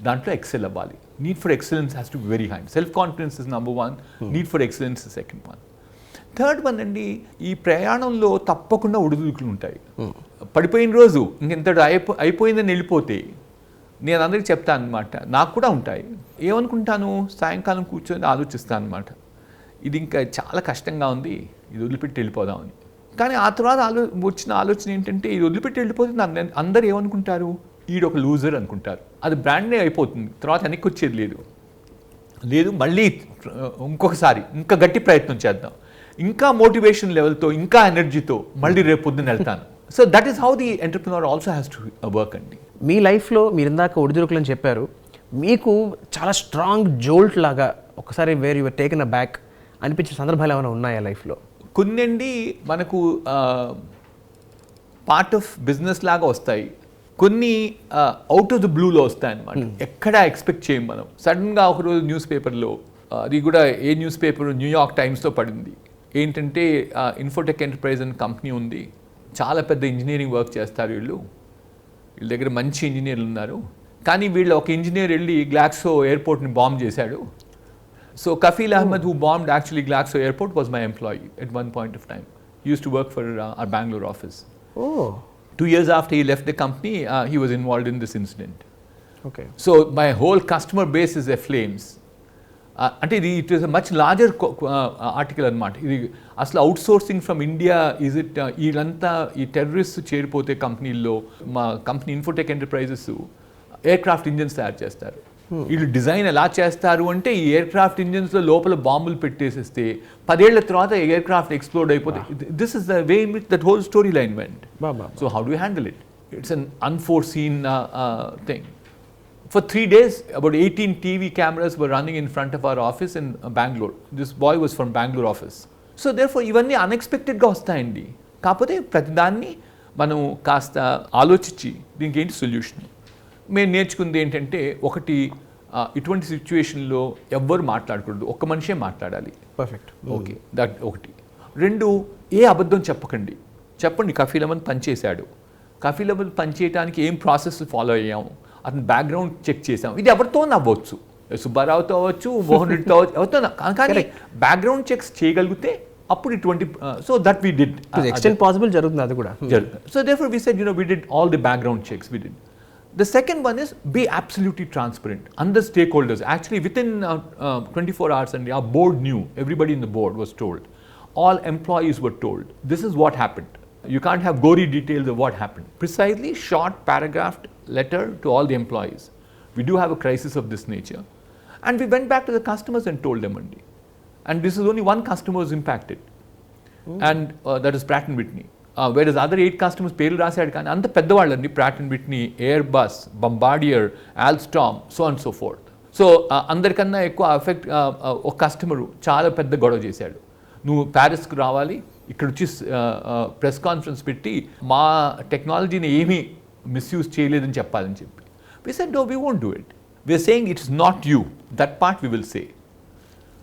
S2: దాంట్లో ఎక్సెల్ అవ్వాలి. Need for excellence has to be very high. Self confidence is number 1, need for excellence is second 1. Third one అండి, ఈ ప్రయాణంలో తప్పకుండా ఒడిదుడుకులు ఉంటాయి. పడిపోయిన రోజు ఇంకెంత అయిపోయిందని వెళ్ళిపోతే నేను అందరికీ చెప్తాను అనమాట, నాకు కూడా ఉంటాయి. ఏమనుకుంటాను, సాయంకాలం కూర్చొని ఆలోచిస్తాను అనమాట, ఇది ఇంకా చాలా కష్టంగా ఉంది, ఇది వదిలిపెట్టి వెళ్ళిపోదామని. కానీ ఆ తర్వాత వచ్చిన ఆలోచన ఏంటంటే, ఇది వదిలిపెట్టి వెళ్ళిపోతే అందరు ఏమనుకుంటారు, ఈడొక లూజర్ అనుకుంటారు. అది బ్రాండ్నే అయిపోతుంది, తర్వాత వెనక్కి వచ్చేది లేదు. మళ్ళీ ఇంకొకసారి ఇంకా గట్టి ప్రయత్నం చేద్దాం, ఇంకా మోటివేషన్ లెవెల్తో, ఇంకా ఎనర్జీతో మళ్ళీ రేపు పొద్దున్న వెళ్తాను. So that is how the entrepreneur also has to work అండి.
S1: మీ లైఫ్లో మీరు ఇందాక ఒడిదుడుకులు అని చెప్పారు, మీకు చాలా స్ట్రాంగ్ జోల్ట్ లాగా ఒకసారి where your taken aback అనిపించిన సందర్భాలు ఏమైనా ఉన్నాయా లైఫ్లో?
S2: కొన్ని మనకు పార్ట్ ఆఫ్ బిజినెస్ లాగా వస్తాయి, కొన్ని అవుట్ ఆఫ్ ద బ్లూలో వస్తాయి అన్నమాట. ఎక్కడ ఎక్స్పెక్ట్ చేయం మనం. సడన్గా ఒకరోజు న్యూస్ పేపర్లో, అది కూడా ఏ న్యూస్ పేపర్, న్యూయార్క్ టైమ్స్తో పడింది. ఏంటంటే ఇన్ఫోటెక్ ఎంటర్ప్రైజ్ అనే కంపెనీ ఉంది, చాలా పెద్ద ఇంజనీరింగ్ వర్క్ చేస్తారు వీళ్ళ దగ్గర మంచి ఇంజనీర్లు ఉన్నారు. కానీ ఒక ఇంజనీర్ వెళ్ళి గ్లాక్సో ఎయిర్పోర్ట్ని బాంబ్ చేశాడు. So Kafeel Ahmed, who bombed actually Glasgow airport, was my employee at one point of time. He used to work for our Bangalore office. 2 years after he left the company, he was involved in this incident.
S1: Okay.
S2: So my whole customer base is aflames. అంటే ఇది it is a much larger article అనమాట. ఇది అసలు out sourcing from India is it, వీళ్ళంతా ఈ terrorist చేరిపోతే కంపెనీల్లో, మా company Infotech enterprises air craft engines తయారు చేస్తారు. వీళ్ళు డిజైన్ ఎలా చేస్తారు అంటే, ఈ ఎయిర్ క్రాఫ్ట్ ఇంజన్స్లో లోపల బాంబులు పెట్టేసేస్తే 10 ఏళ్ల తర్వాత ఎయిర్ క్రాఫ్ట్ ఎక్స్ప్లోడ్ అయిపోతే, this is the way in which that whole story line vent. So how do you handle it? It's an unforeseen thing. For 3 days, about 18 TV cameras were running in front of our office in Bangalore. This boy was from Bangalore office. So therefore, ఇవన్నీ అన్ఎక్స్పెక్టెడ్గా వస్తాయండి. కాకపోతే ప్రతిదాన్ని మనం కాస్త ఆలోచించి దీనికి ఏంటి సొల్యూషన్. మేము నేర్చుకుంది ఏంటంటే, ఒకటి, ఇటువంటి సిచ్యువేషన్లో ఎవ్వరు మాట్లాడకూడదు, ఒక్క మనిషే మాట్లాడాలి.
S1: పర్ఫెక్ట్.
S2: ఓకే, దట్ ఒకటి. రెండు, ఏ అబద్ధం చెప్పకండి. చెప్పండి కఫీల్ అహ్మద్ పనిచేశాడు, కఫీల్ అహ్మద్ పనిచేయడానికి ఏం ప్రాసెస్ ఫాలో అయ్యాము, అతని బ్యాక్గ్రౌండ్ చెక్ చేసాం. ఇది ఎవరితో అవ్వచ్చు, సుబ్బారావుతో అవ్వచ్చు, మోహన్ రెడ్డితో అవ్వచ్చు, ఎవరితో. కానీ బ్యాక్గ్రౌండ్ చెక్స్ చేయగలిగితే అప్పుడు ఇటువంటి so that we did
S1: extent possible జరుగుతుంది అది కూడా.
S2: So therefore we said, we did all the background checks, we did. The second one is be absolutely transparent. Under stakeholders, actually within 24 hours, and our board knew, everybody in the board was told. All employees were told, this is what happened. You can't have gory details of what happened. Precisely short paragraphed letter to all the employees. We do have a crisis of this nature. And we went back to the customers and told them only. And this is only one customer was impacted. And that is Pratt & Whitney. Whereas other 8 customers పేర్లు రాశాడు కానీ అంత పెద్దవాళ్ళండి. Pratt & Whitney, Airbus, Bombardier, Alstom, so on and so forth. So అందరికన్నా ఎక్కువ effect ఒక customer చాలా పెద్ద గొడవ చేశాడు. నువ్వు ప్యారిస్కి రావాలి, ఇక్కడ వచ్చి ప్రెస్ కాన్ఫరెన్స్ పెట్టి మా టెక్నాలజీని ఏమీ మిస్యూజ్ చేయలేదని చెప్పాలని చెప్పి. We said, no, we won't do it. We are saying it is not you. That part we will say.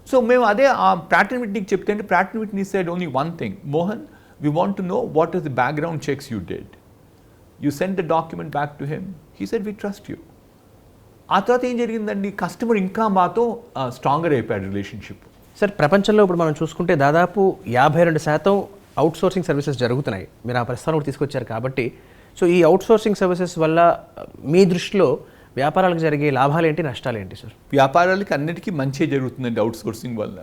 S2: So మేము అదే Pratt & Whitneyకి చెప్తే అంటే Pratt & Whitney said only one thing, Mohan, we want to know what is the background checks you did. You sent the document back to him. He said, we trust you. ఆ తర్వాత ఏం జరిగిందండి, customer ఇంకా మాతో stronger అయిపోయాడు relationship.
S1: Sir, ప్రపంచంలో ఇప్పుడు మనం చూసుకుంటే దాదాపు 52% అవుట్సోర్సింగ్ సర్వీసెస్ జరుగుతున్నాయి. మీరు ఆ ప్రస్తావన కూడా తీసుకొచ్చారు కాబట్టి, సో ఈ అవుట్సోర్సింగ్ సర్వీసెస్ వల్ల మీ దృష్టిలో వ్యాపారాలకు జరిగే లాభాలు ఏంటి, నష్టాలు ఏంటి సార్?
S2: వ్యాపారాలకి అన్నిటికీ మంచి జరుగుతుందండి అవుట్సోర్సింగ్ వల్ల.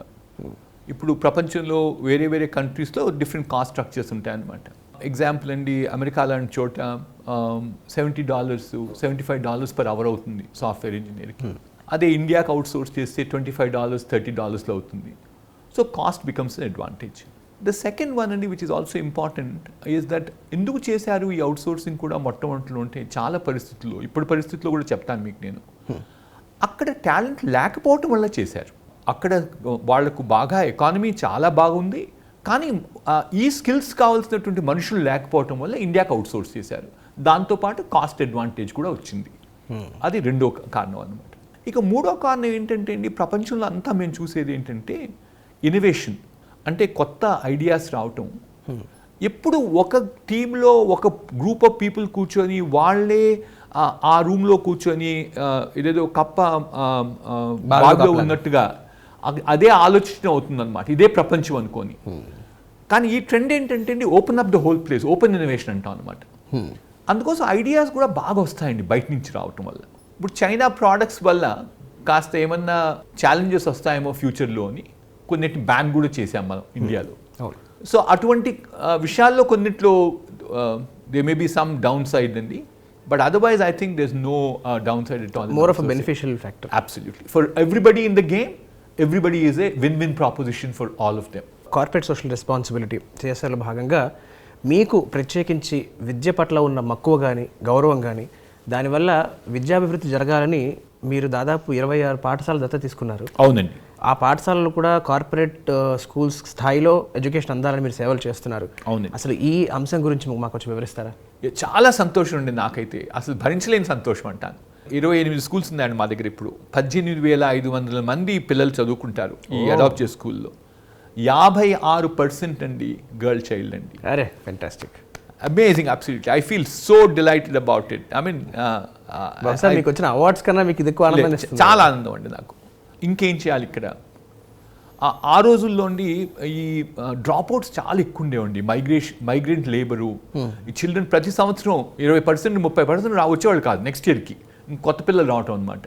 S2: ఇప్పుడు ప్రపంచంలో వేరే వేరే కంట్రీస్లో డిఫరెంట్ కాస్ట్ స్ట్రక్చర్స్ ఉంటాయన్నమాట. ఎగ్జాంపుల్ అండి, అమెరికా లాంటి చోట $70, $75 per hour అవుతుంది సాఫ్ట్వేర్ ఇంజనీర్కి. అదే ఇండియాకి అవుట్సోర్స్ చేస్తే $25, $30 అవుతుంది. So cost becomes an advantage. The second one అండి, which is also important, is that ఎందుకు చేశారు ఈ అవుట్సోర్సింగ్ కూడా మొట్టమొదటిలో అంటే చాలా పరిస్థితుల్లో, ఇప్పుడు పరిస్థితుల్లో కూడా చెప్తాను మీకు నేను. అక్కడ టాలెంట్ లేకపోవటం వల్ల చేశారు. అక్కడ వాళ్లకు బాగా ఎకానమీ చాలా బాగుంది, కానీ ఈ స్కిల్స్ కావాల్సినటువంటి మనుషులు లేకపోవటం వల్ల ఇండియాకి అవుట్సోర్స్ చేశారు. దాంతోపాటు కాస్ట్ అడ్వాంటేజ్ కూడా వచ్చింది. అది రెండో కారణం అన్నమాట. ఇక మూడో కారణం ఏంటంటే అండి, ప్రపంచంలో అంతా మేము చూసేది ఏంటంటే ఇన్నోవేషన్, అంటే కొత్త ఐడియాస్ రావటం. ఎప్పుడు ఒక టీంలో ఒక గ్రూప్ ఆఫ్ పీపుల్ కూర్చొని వాళ్ళే ఆ రూమ్లో కూర్చొని ఇదేదో కప్ప బాగా ఉన్నట్టుగా అదే ఆలోచన అవుతుందన్నమాట, ఇదే ప్రపంచం అనుకోని. కానీ ఈ ట్రెండ్ ఏంటంటే అండి, open up the whole place, open innovation అంటాం అనమాట. అందుకోసం ఐడియాస్ కూడా బాగా వస్తాయండి బయట నుంచి రావటం వల్ల. ఇప్పుడు చైనా ప్రోడక్ట్స్ వల్ల కాస్త ఏమన్నా ఛాలెంజెస్ వస్తాయేమో ఫ్యూచర్లో అని కొన్నిటిని బ్యాన్ కూడా చేసాం మనం ఇండియాలో. సో అటువంటి విషయాల్లో కొన్నిట్లో they may be some downside అండి, but otherwise I think there is no downside at all.
S1: More of a beneficial factor.
S2: Absolutely. For everybody in the game, everybody is a win-win proposition for all of them.
S1: Corporate social responsibility CSRలో భాగంగా మీకు ప్రత్యేకించి విద్య పట్ల ఉన్న మక్కువ కానీ గౌరవం కానీ, దానివల్ల విద్యాభివృద్ధి జరగాలని మీరు దాదాపు 26 పాఠశాలలు దత్తత తీసుకున్నారు.
S2: అవునండి.
S1: ఆ పాఠశాలలు కూడా కార్పొరేట్ స్కూల్స్ స్థాయిలో ఎడ్యుకేషన్ అందాలని మీరు సేవలు చేస్తున్నారు.
S2: అవునండి.
S1: అసలు ఈ అంశం గురించి మాకు కొంచెం వివరిస్తారా?
S2: చాలా సంతోషం అండి, నాకైతే అసలు భరించలేని సంతోషం అంటాను. 28 స్కూల్స్ ఉన్నాయండి మా దగ్గర. ఇప్పుడు 18,500 మంది పిల్లలు చదువుకుంటారు ఈ అడాప్ట్ చేసే స్కూల్లో. 56% అండి గర్ల్ చైల్డ్ అండి.
S1: అరే fantastic,
S2: amazing, absolutely. I feel so delighted about it. I mean
S1: మీకు వచ్చిన అవార్డ్స్ కన్నా మీకు ఇది ఎక్కువ ఆనందం ఇస్తుంది.
S2: చాలా ఆనందం అండి నాకు. ఇంకేం చేయాలి ఇక్కడ. ఆ రోజుల్లో ఈ డ్రాప్అవుట్స్ చాలా ఎక్కువ ఉండేవండి. మైగ్రెంట్ లేబరు, ఈ చిల్డ్రన్ ప్రతి సంవత్సరం 20%, 30% వచ్చేవాళ్ళు కాదు నెక్స్ట్ ఇయర్కి. కొత్త పిల్లలు రావటం అనమాట.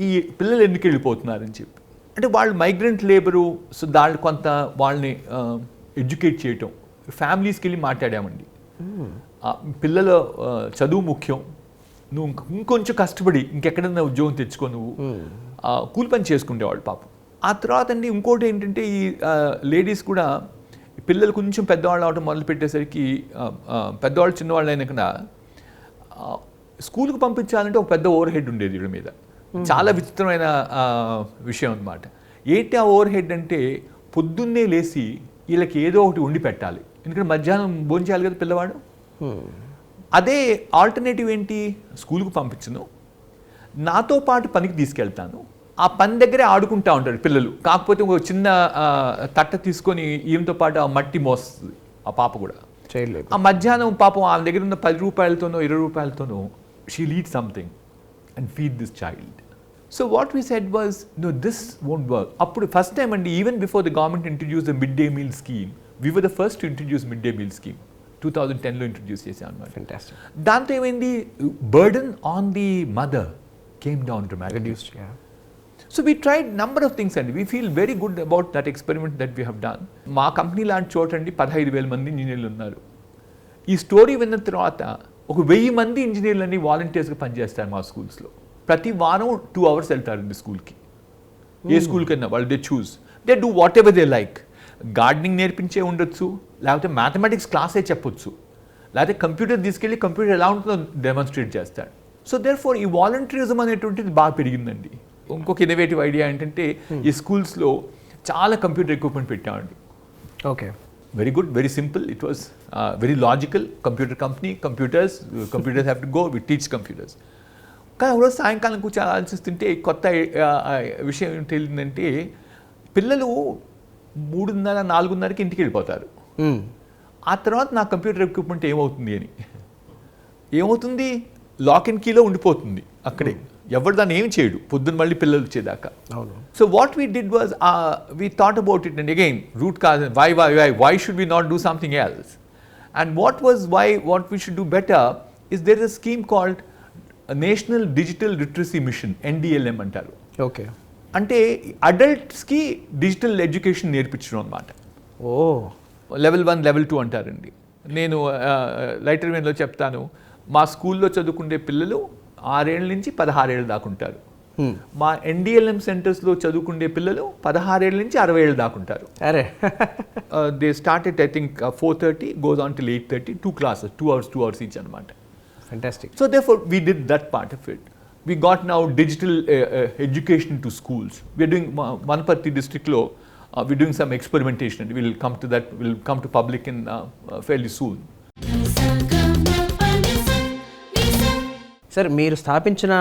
S2: ఈ పిల్లలు ఎందుకు వెళ్ళిపోతున్నారని చెప్పి, అంటే వాళ్ళు మైగ్రెంట్ లేబరు. సో దాన్ని కొంత వాళ్ళని ఎడ్యుకేట్ చేయటం, ఫ్యామిలీస్కి వెళ్ళి మాట్లాడామండి. పిల్లల చదువు ముఖ్యం, నువ్వు ఇంకొంచెం కష్టపడి ఇంకెక్కడన్నా ఉద్యోగం తెచ్చుకో, నువ్వు కూలి పని చేసుకునేవాళ్ళు పాపం. ఆ తర్వాత అండి ఇంకోటి ఏంటంటే, ఈ లేడీస్ కూడా పిల్లలు కొంచెం పెద్దవాళ్ళు అవడం మొదలు పెట్టేసరికి, పెద్దవాళ్ళు చిన్నవాళ్ళు అయినా స్కూల్కి పంపించాలంటే ఒక పెద్ద ఓవర్ హెడ్ ఉండేది వీళ్ళ మీద. చాలా విచిత్రమైన విషయం అన్నమాట. ఏంటి ఆ ఓవర్ హెడ్ అంటే, పొద్దున్నే లేచి వీళ్ళకి ఏదో ఒకటి వండి పెట్టాలి, ఎందుకంటే మధ్యాహ్నం భోజనం చేయాలి కదా పిల్లవాడు. అదే ఆల్టర్నేటివ్ ఏంటి, స్కూల్కి పంపించను, నాతో పాటు పనికి తీసుకెళ్తాను, ఆ పని దగ్గరే ఆడుకుంటా ఉంటారు పిల్లలు. కాకపోతే ఒక చిన్న తట్ట తీసుకొని ఈమెతో పాటు ఆ మట్టి మోస్తుంది ఆ పాప కూడా.
S1: చైల్డ్
S2: ఆ మధ్యాహ్నం పాపం ఆమె దగ్గర ఉన్న 10 రూపాయలతోనో 20 రూపాయలతోనో she'll eat something and feed this child. So what we said was no this won't work. అప్పుడు ఫస్ట్ టైం అండి, even before the government introduce the mid day meal scheme, we were the first to introduce mid day meal scheme. 2010లో introduce చేశాం అన్నమాట.
S1: Fantastic.
S2: దాంతో ఏమైంది, burden on the mother came down dramatically. So we tried number of things and we feel very good about that experiment that we have done. మా company లాంటి చోటండి 15,000 మంది ఇంజనీర్లు ఉన్నారు. ఈ స్టోరీ విన్న తర్వాత ఒక 1000 మంది ఇంజనీర్లని వాలంటీర్స్గా పనిచేస్తారు మా స్కూల్స్లో. ప్రతి వారం 2 hours వెళ్తారండి స్కూల్కి. ఏ స్కూల్ కన్నా వాళ్ళు they choose, they do what ever they like. Gardening నేర్పించే ఉండొచ్చు, లేకపోతే మ్యాథమెటిక్స్ క్లాసే చెప్పొచ్చు, లేకపోతే కంప్యూటర్ తీసుకెళ్ళి కంప్యూటర్ ఎలా ఉంటుందో డెమాన్స్ట్రేట్ చేస్తాడు. సో దేర్ ఫోర్ ఈ వాలంటీరిజం అనేటువంటిది బాగా పెరిగిందండి. ఇంకొక ఇన్నోవేటివ్ ఐడియా ఏంటంటే ఈ స్కూల్స్లో చాలా కంప్యూటర్ ఎక్విప్మెంట్ పెట్టామండి.
S1: Okay,
S2: very good, very simple, it was very logical. Computer company, computers have to go, we teach computers. కానీ ఒకరోజు సాయంకాలం కూర్చొని ఆలోచిస్తుంటే కొత్త విషయం ఏం తెలియదంటే, పిల్లలు 3:30, 4:30కి ఇంటికి వెళ్ళిపోతారు. ఆ తర్వాత నా కంప్యూటర్ ఎక్విప్మెంట్ ఏమవుతుంది అని, ఏమవుతుంది, లాక్ అండ్ కీలో ఉండిపోతుంది అక్కడే. ఎవరు దాన్ని ఏం చేయడు పొద్దున్న మళ్ళీ పిల్లలు వచ్చేదాకా. So what we did was we thought about it and again root cause why should we not do something else. And what we should do better is there is a scheme called national digital literacy mission, NDLM అంటారు.
S1: Okay,
S2: అంటే అడల్ట్స్కి digital education నేర్పించడం అనమాట. Level 1, level 2 అంటారండి. నేను lighter వేన్లో చెప్తాను, మా స్కూల్లో చదువుకునే పిల్లలు 6 ఏళ్ళ నుంచి 16 ఏళ్ళ దాకా ఉంటారు. మా NDLM సెంటర్స్లో చదువుకునే పిల్లలు 16 ఏళ్ళ నుంచి 60 ఏళ్ళ దాకా ఉంటారు.
S1: అరే
S2: they started I think 4:30 goes on till 8:30, 2 classes, 2 hours each అనమాట.
S1: Fantastic.
S2: So therefore we did that part of it. We got now digital education to schools. We are doing Manaparthi district lo, we're doing some experimentation and we'll come to public in fairly soon.
S1: Sir, మీరు స్థాపించిన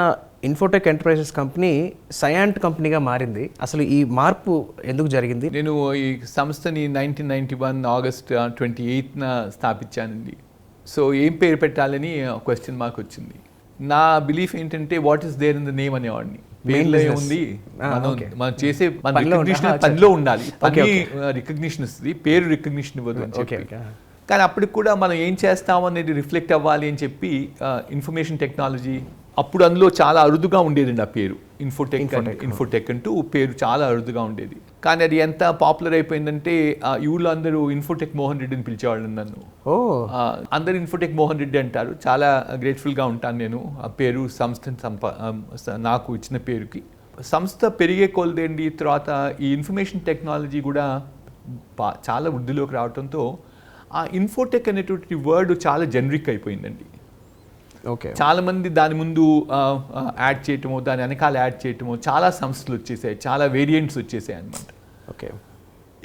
S1: Infotech enterprises company సయాంట్ కంపెనీగా మారింది. అసలు ఈ మార్పు ఎందుకు జరిగింది?
S2: నేను ఈ సంస్థని 1991 ఆగస్ట్ 28న స్థాపించానండి. సో ఏం పేరు పెట్టాలని క్వశ్చన్ మార్క్ వచ్చింది. నా బిలీఫ్ ఏంటంటే what is there in the name అనేవాడిని. పేర్లో ఏముంది, మనం చేసే పనిలో ఉండాలి. పని రికగ్నిషన్ ఇస్తుంది, పేరు రికగ్నిషన్ ఇవ్వదు అని చెప్పి. కానీ అప్పటికి కూడా మనం ఏం చేస్తాం అనేది రిఫ్లెక్ట్ అవ్వాలి అని చెప్పి ఇన్ఫర్మేషన్ టెక్నాలజీ, అప్పుడు అందులో చాలా అరుదుగా ఉండేదండి ఆ పేరు. ఇన్ఫోటెక్ అంటూ పేరు చాలా అరుదుగా ఉండేది. కానీ అది ఎంత పాపులర్ అయిపోయిందంటే ఊళ్ళో అందరూ ఇన్ఫోటెక్ మోహన్ రెడ్డి అని పిలిచేవాళ్ళు నన్ను. అందరు ఇన్ఫోటెక్ మోహన్ రెడ్డి అంటారు. చాలా గ్రేట్ఫుల్గా ఉంటాను నేను ఆ పేరు, సంస్థ నాకు ఇచ్చిన పేరుకి. సంస్థ పెరిగే కొలదేండి తర్వాత ఈ ఇన్ఫర్మేషన్ టెక్నాలజీ కూడా చాలా వృద్ధిలోకి రావడంతో ఆ ఇన్ఫోటెక్ అనేటువంటి వర్డ్ చాలా జనరిక్ అయిపోయిందండి.
S1: ఓకే,
S2: చాలామంది దాని ముందు యాడ్ చేయటమో, దాని వెనకాల యాడ్ చేయటమో, చాలా సంస్థలు వచ్చేసాయి, చాలా వేరియంట్స్ వచ్చేసాయి అనమాట.
S1: ఓకే,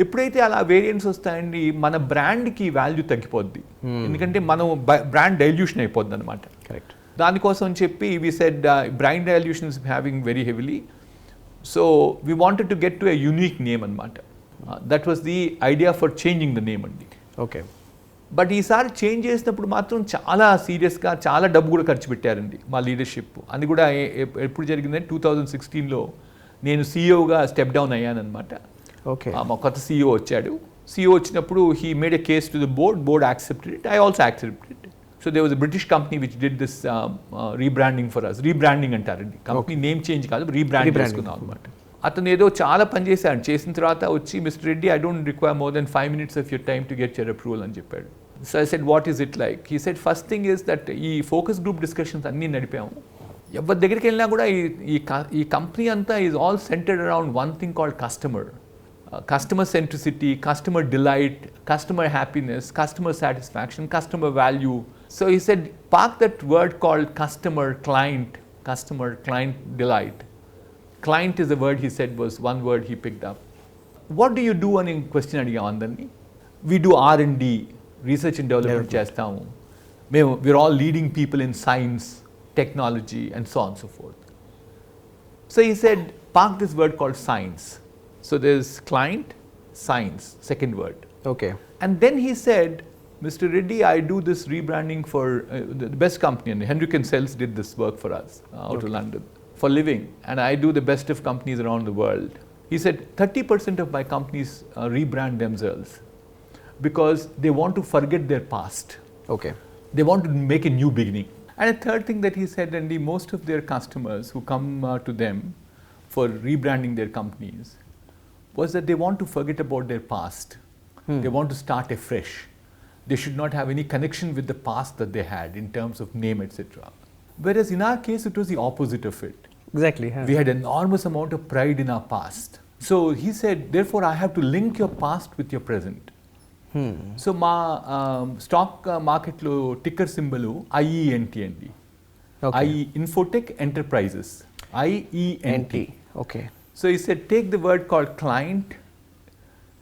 S2: ఎప్పుడైతే అలా వేరియంట్స్ వస్తాయండి, మన బ్రాండ్కి వాల్యూ తగ్గిపోద్ది. ఎందుకంటే మనం బ్రాండ్ డైల్యూషన్ అయిపోద్ది అనమాట.
S1: కరెక్ట్.
S2: దానికోసం అని చెప్పి we said brand dilution is having very heavily. So we wanted to get to a unique name అనమాట. That was the idea for changing the name అండి.
S1: ఓకే,
S2: బట్ ఈసారి చేంజ్ చేసినప్పుడు మాత్రం చాలా సీరియస్గా చాలా డబ్బు కూడా ఖర్చు పెట్టారండి మా లీడర్షిప్. అది కూడా ఎప్పుడు జరిగిందంటే 2016లో నేను సీఈఓగా స్టెప్ డౌన్ అయ్యానమాట.
S1: ఓకే,
S2: మా కొత్త సీఈఓ వచ్చాడు. సీఈఓ వచ్చినప్పుడు he made a case to the board accepted it, I also accepted it. So they was a British company which did this rebranding for us. Rebranding అంటారండి, company name change కాదు, rebranding చేసుకున్నాం అనమాట. అతను ఏదో చాలా పని చేశాడు. చేసిన తర్వాత వచ్చి, mister Reddy, I don't require more than 5 minutes of your time to get your approval అని చెప్పాడు. So I said what is it like? He said first thing is that ఈ ఫోకస్ గ్రూప్ డిస్కషన్స్ అన్నీ నడిపాము. ఎవరి దగ్గరికి వెళ్ళినా కూడా ఈ కంపెనీ అంతా is all centred around one thing called customer centricity, customer delight, customer happiness, customer satisfaction, customer value. So he said park that word called customer client delight. Client is a word he said was one word he picked up. What do you do అని question అడిగాం అందరినీ. We do R&D, research and development చేస్తాము మేము. We are all leading people in science, technology and so on so forth. So he said park this word called science. So there's client, science, second word.
S1: Okay.
S2: And then he said, Mr. Reddy, I do this rebranding for the best company, and Henrik & Sells did this work for us out of London for living, and I do the best of companies around the world. He said 30% of my companies rebrand themselves because they want to forget their past.
S1: Okay.
S2: They want to make a new beginning. And a third thing that he said, and most of their customers who come to them for rebranding their companies was that they want to forget about their past. They want to start afresh. They should not have any connection with the past that they had in terms of name, etc. Whereas in our case, it was the opposite of it.
S1: Exactly.
S2: We had enormous amount of pride in our past. So he said, therefore, I have to link your past with your present. So మా stock మార్కెట్లో ticker symbol IENT అండి.
S1: Okay.
S2: Infotech enterprises, IENT.
S1: Okay.
S2: So he said, take the word called client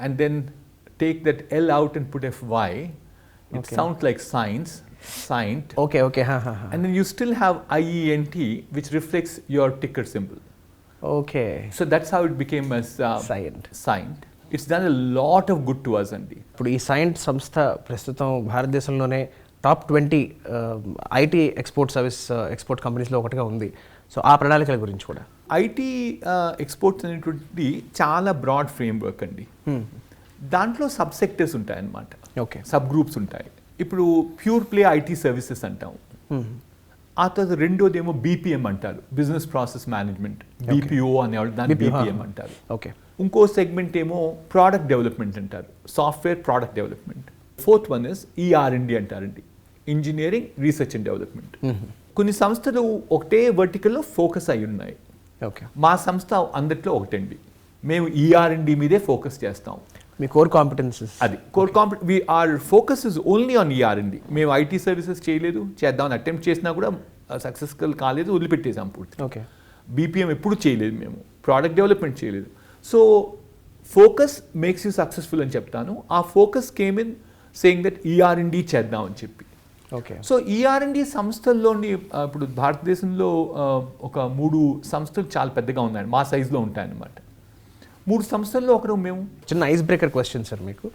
S2: and then take that L out and put FY. It
S1: Okay.
S2: sounds like science, scient.
S1: Okay. Okay.
S2: And then you still have IENT, which reflects your ticker symbol.
S1: Okay.
S2: So that's how it became as
S1: Scient.
S2: Scient. It's done a lot of good to us, Andy.
S1: ఇప్పుడు ఈ saint సంస్థ ప్రస్తుతం భారతదేశంలోనే top 20 IT export కంపెనీస్లో ఒకటిగా ఉంది. So ఆ ప్రణాళికల గురించి కూడా.
S2: ఐటీ ఎక్స్పోర్ట్స్ అనేటువంటిది చాలా బ్రాడ్ ఫ్రేమ్వర్క్ అండి. దాంట్లో సబ్ సెక్టర్స్ ఉంటాయి అన్నమాట,
S1: ఓకే.
S2: సబ్ గ్రూప్స్ ఉంటాయి. ఇప్పుడు ప్యూర్ ప్లే ఐటీ సర్వీసెస్ అంటాం. ఆ తర్వాత రెండోదేమో BPM అంటారు, బిజినెస్ ప్రాసెస్ మేనేజ్మెంట్. BPO అనేవాళ్ళు దాన్ని BPM అంటారు.
S1: ఓకే.
S2: ఇంకో సెగ్మెంట్ ఏమో ప్రోడక్ట్ డెవలప్మెంట్ అంటారు, software product development. Fourth one is ER&D అంటారండి, ఇంజనీరింగ్ రీసెర్చ్ అండ్ డెవలప్మెంట్. కొన్ని సంస్థలు ఒకటే వర్టికల్లో ఫోకస్ అయి ఉన్నాయి.
S1: ఓకే.
S2: మా సంస్థ అందరిలో ఒకటండి, మేము ER&D మీదే ఫోకస్ చేస్తాం.
S1: మీ కోర్ కాంపిటెన్సెస్
S2: అది core our focus is only on ER&D. మేము ఐటీ సర్వీసెస్ చేయలేదు, చేద్దామని అటెంప్ట్ చేసినా కూడా సక్సెస్ఫుల్ కాలేదు, వదిలిపెట్టేసాం పూర్తి.
S1: ఓకే.
S2: BPM ఎప్పుడు చేయలేదు, మేము ప్రోడక్ట్ డెవలప్మెంట్ చేయలేదు. So focus makes you successful అని చెప్తాను. ఆ focus came in saying that ER&D చేద్దాం అని చెప్పి.
S1: ఓకే.
S2: సో ER&D సంస్థల్లోని ఇప్పుడు భారతదేశంలో ఒక 3 సంస్థలు చాలా పెద్దగా ఉన్నాయండి, మా సైజులో ఉంటాయన్నమాట. 3 సంస్థల్లో ఒకరు మేము.
S1: చిన్న ఐస్ బ్రేకర్ క్వశ్చన్ సార్ మీకు.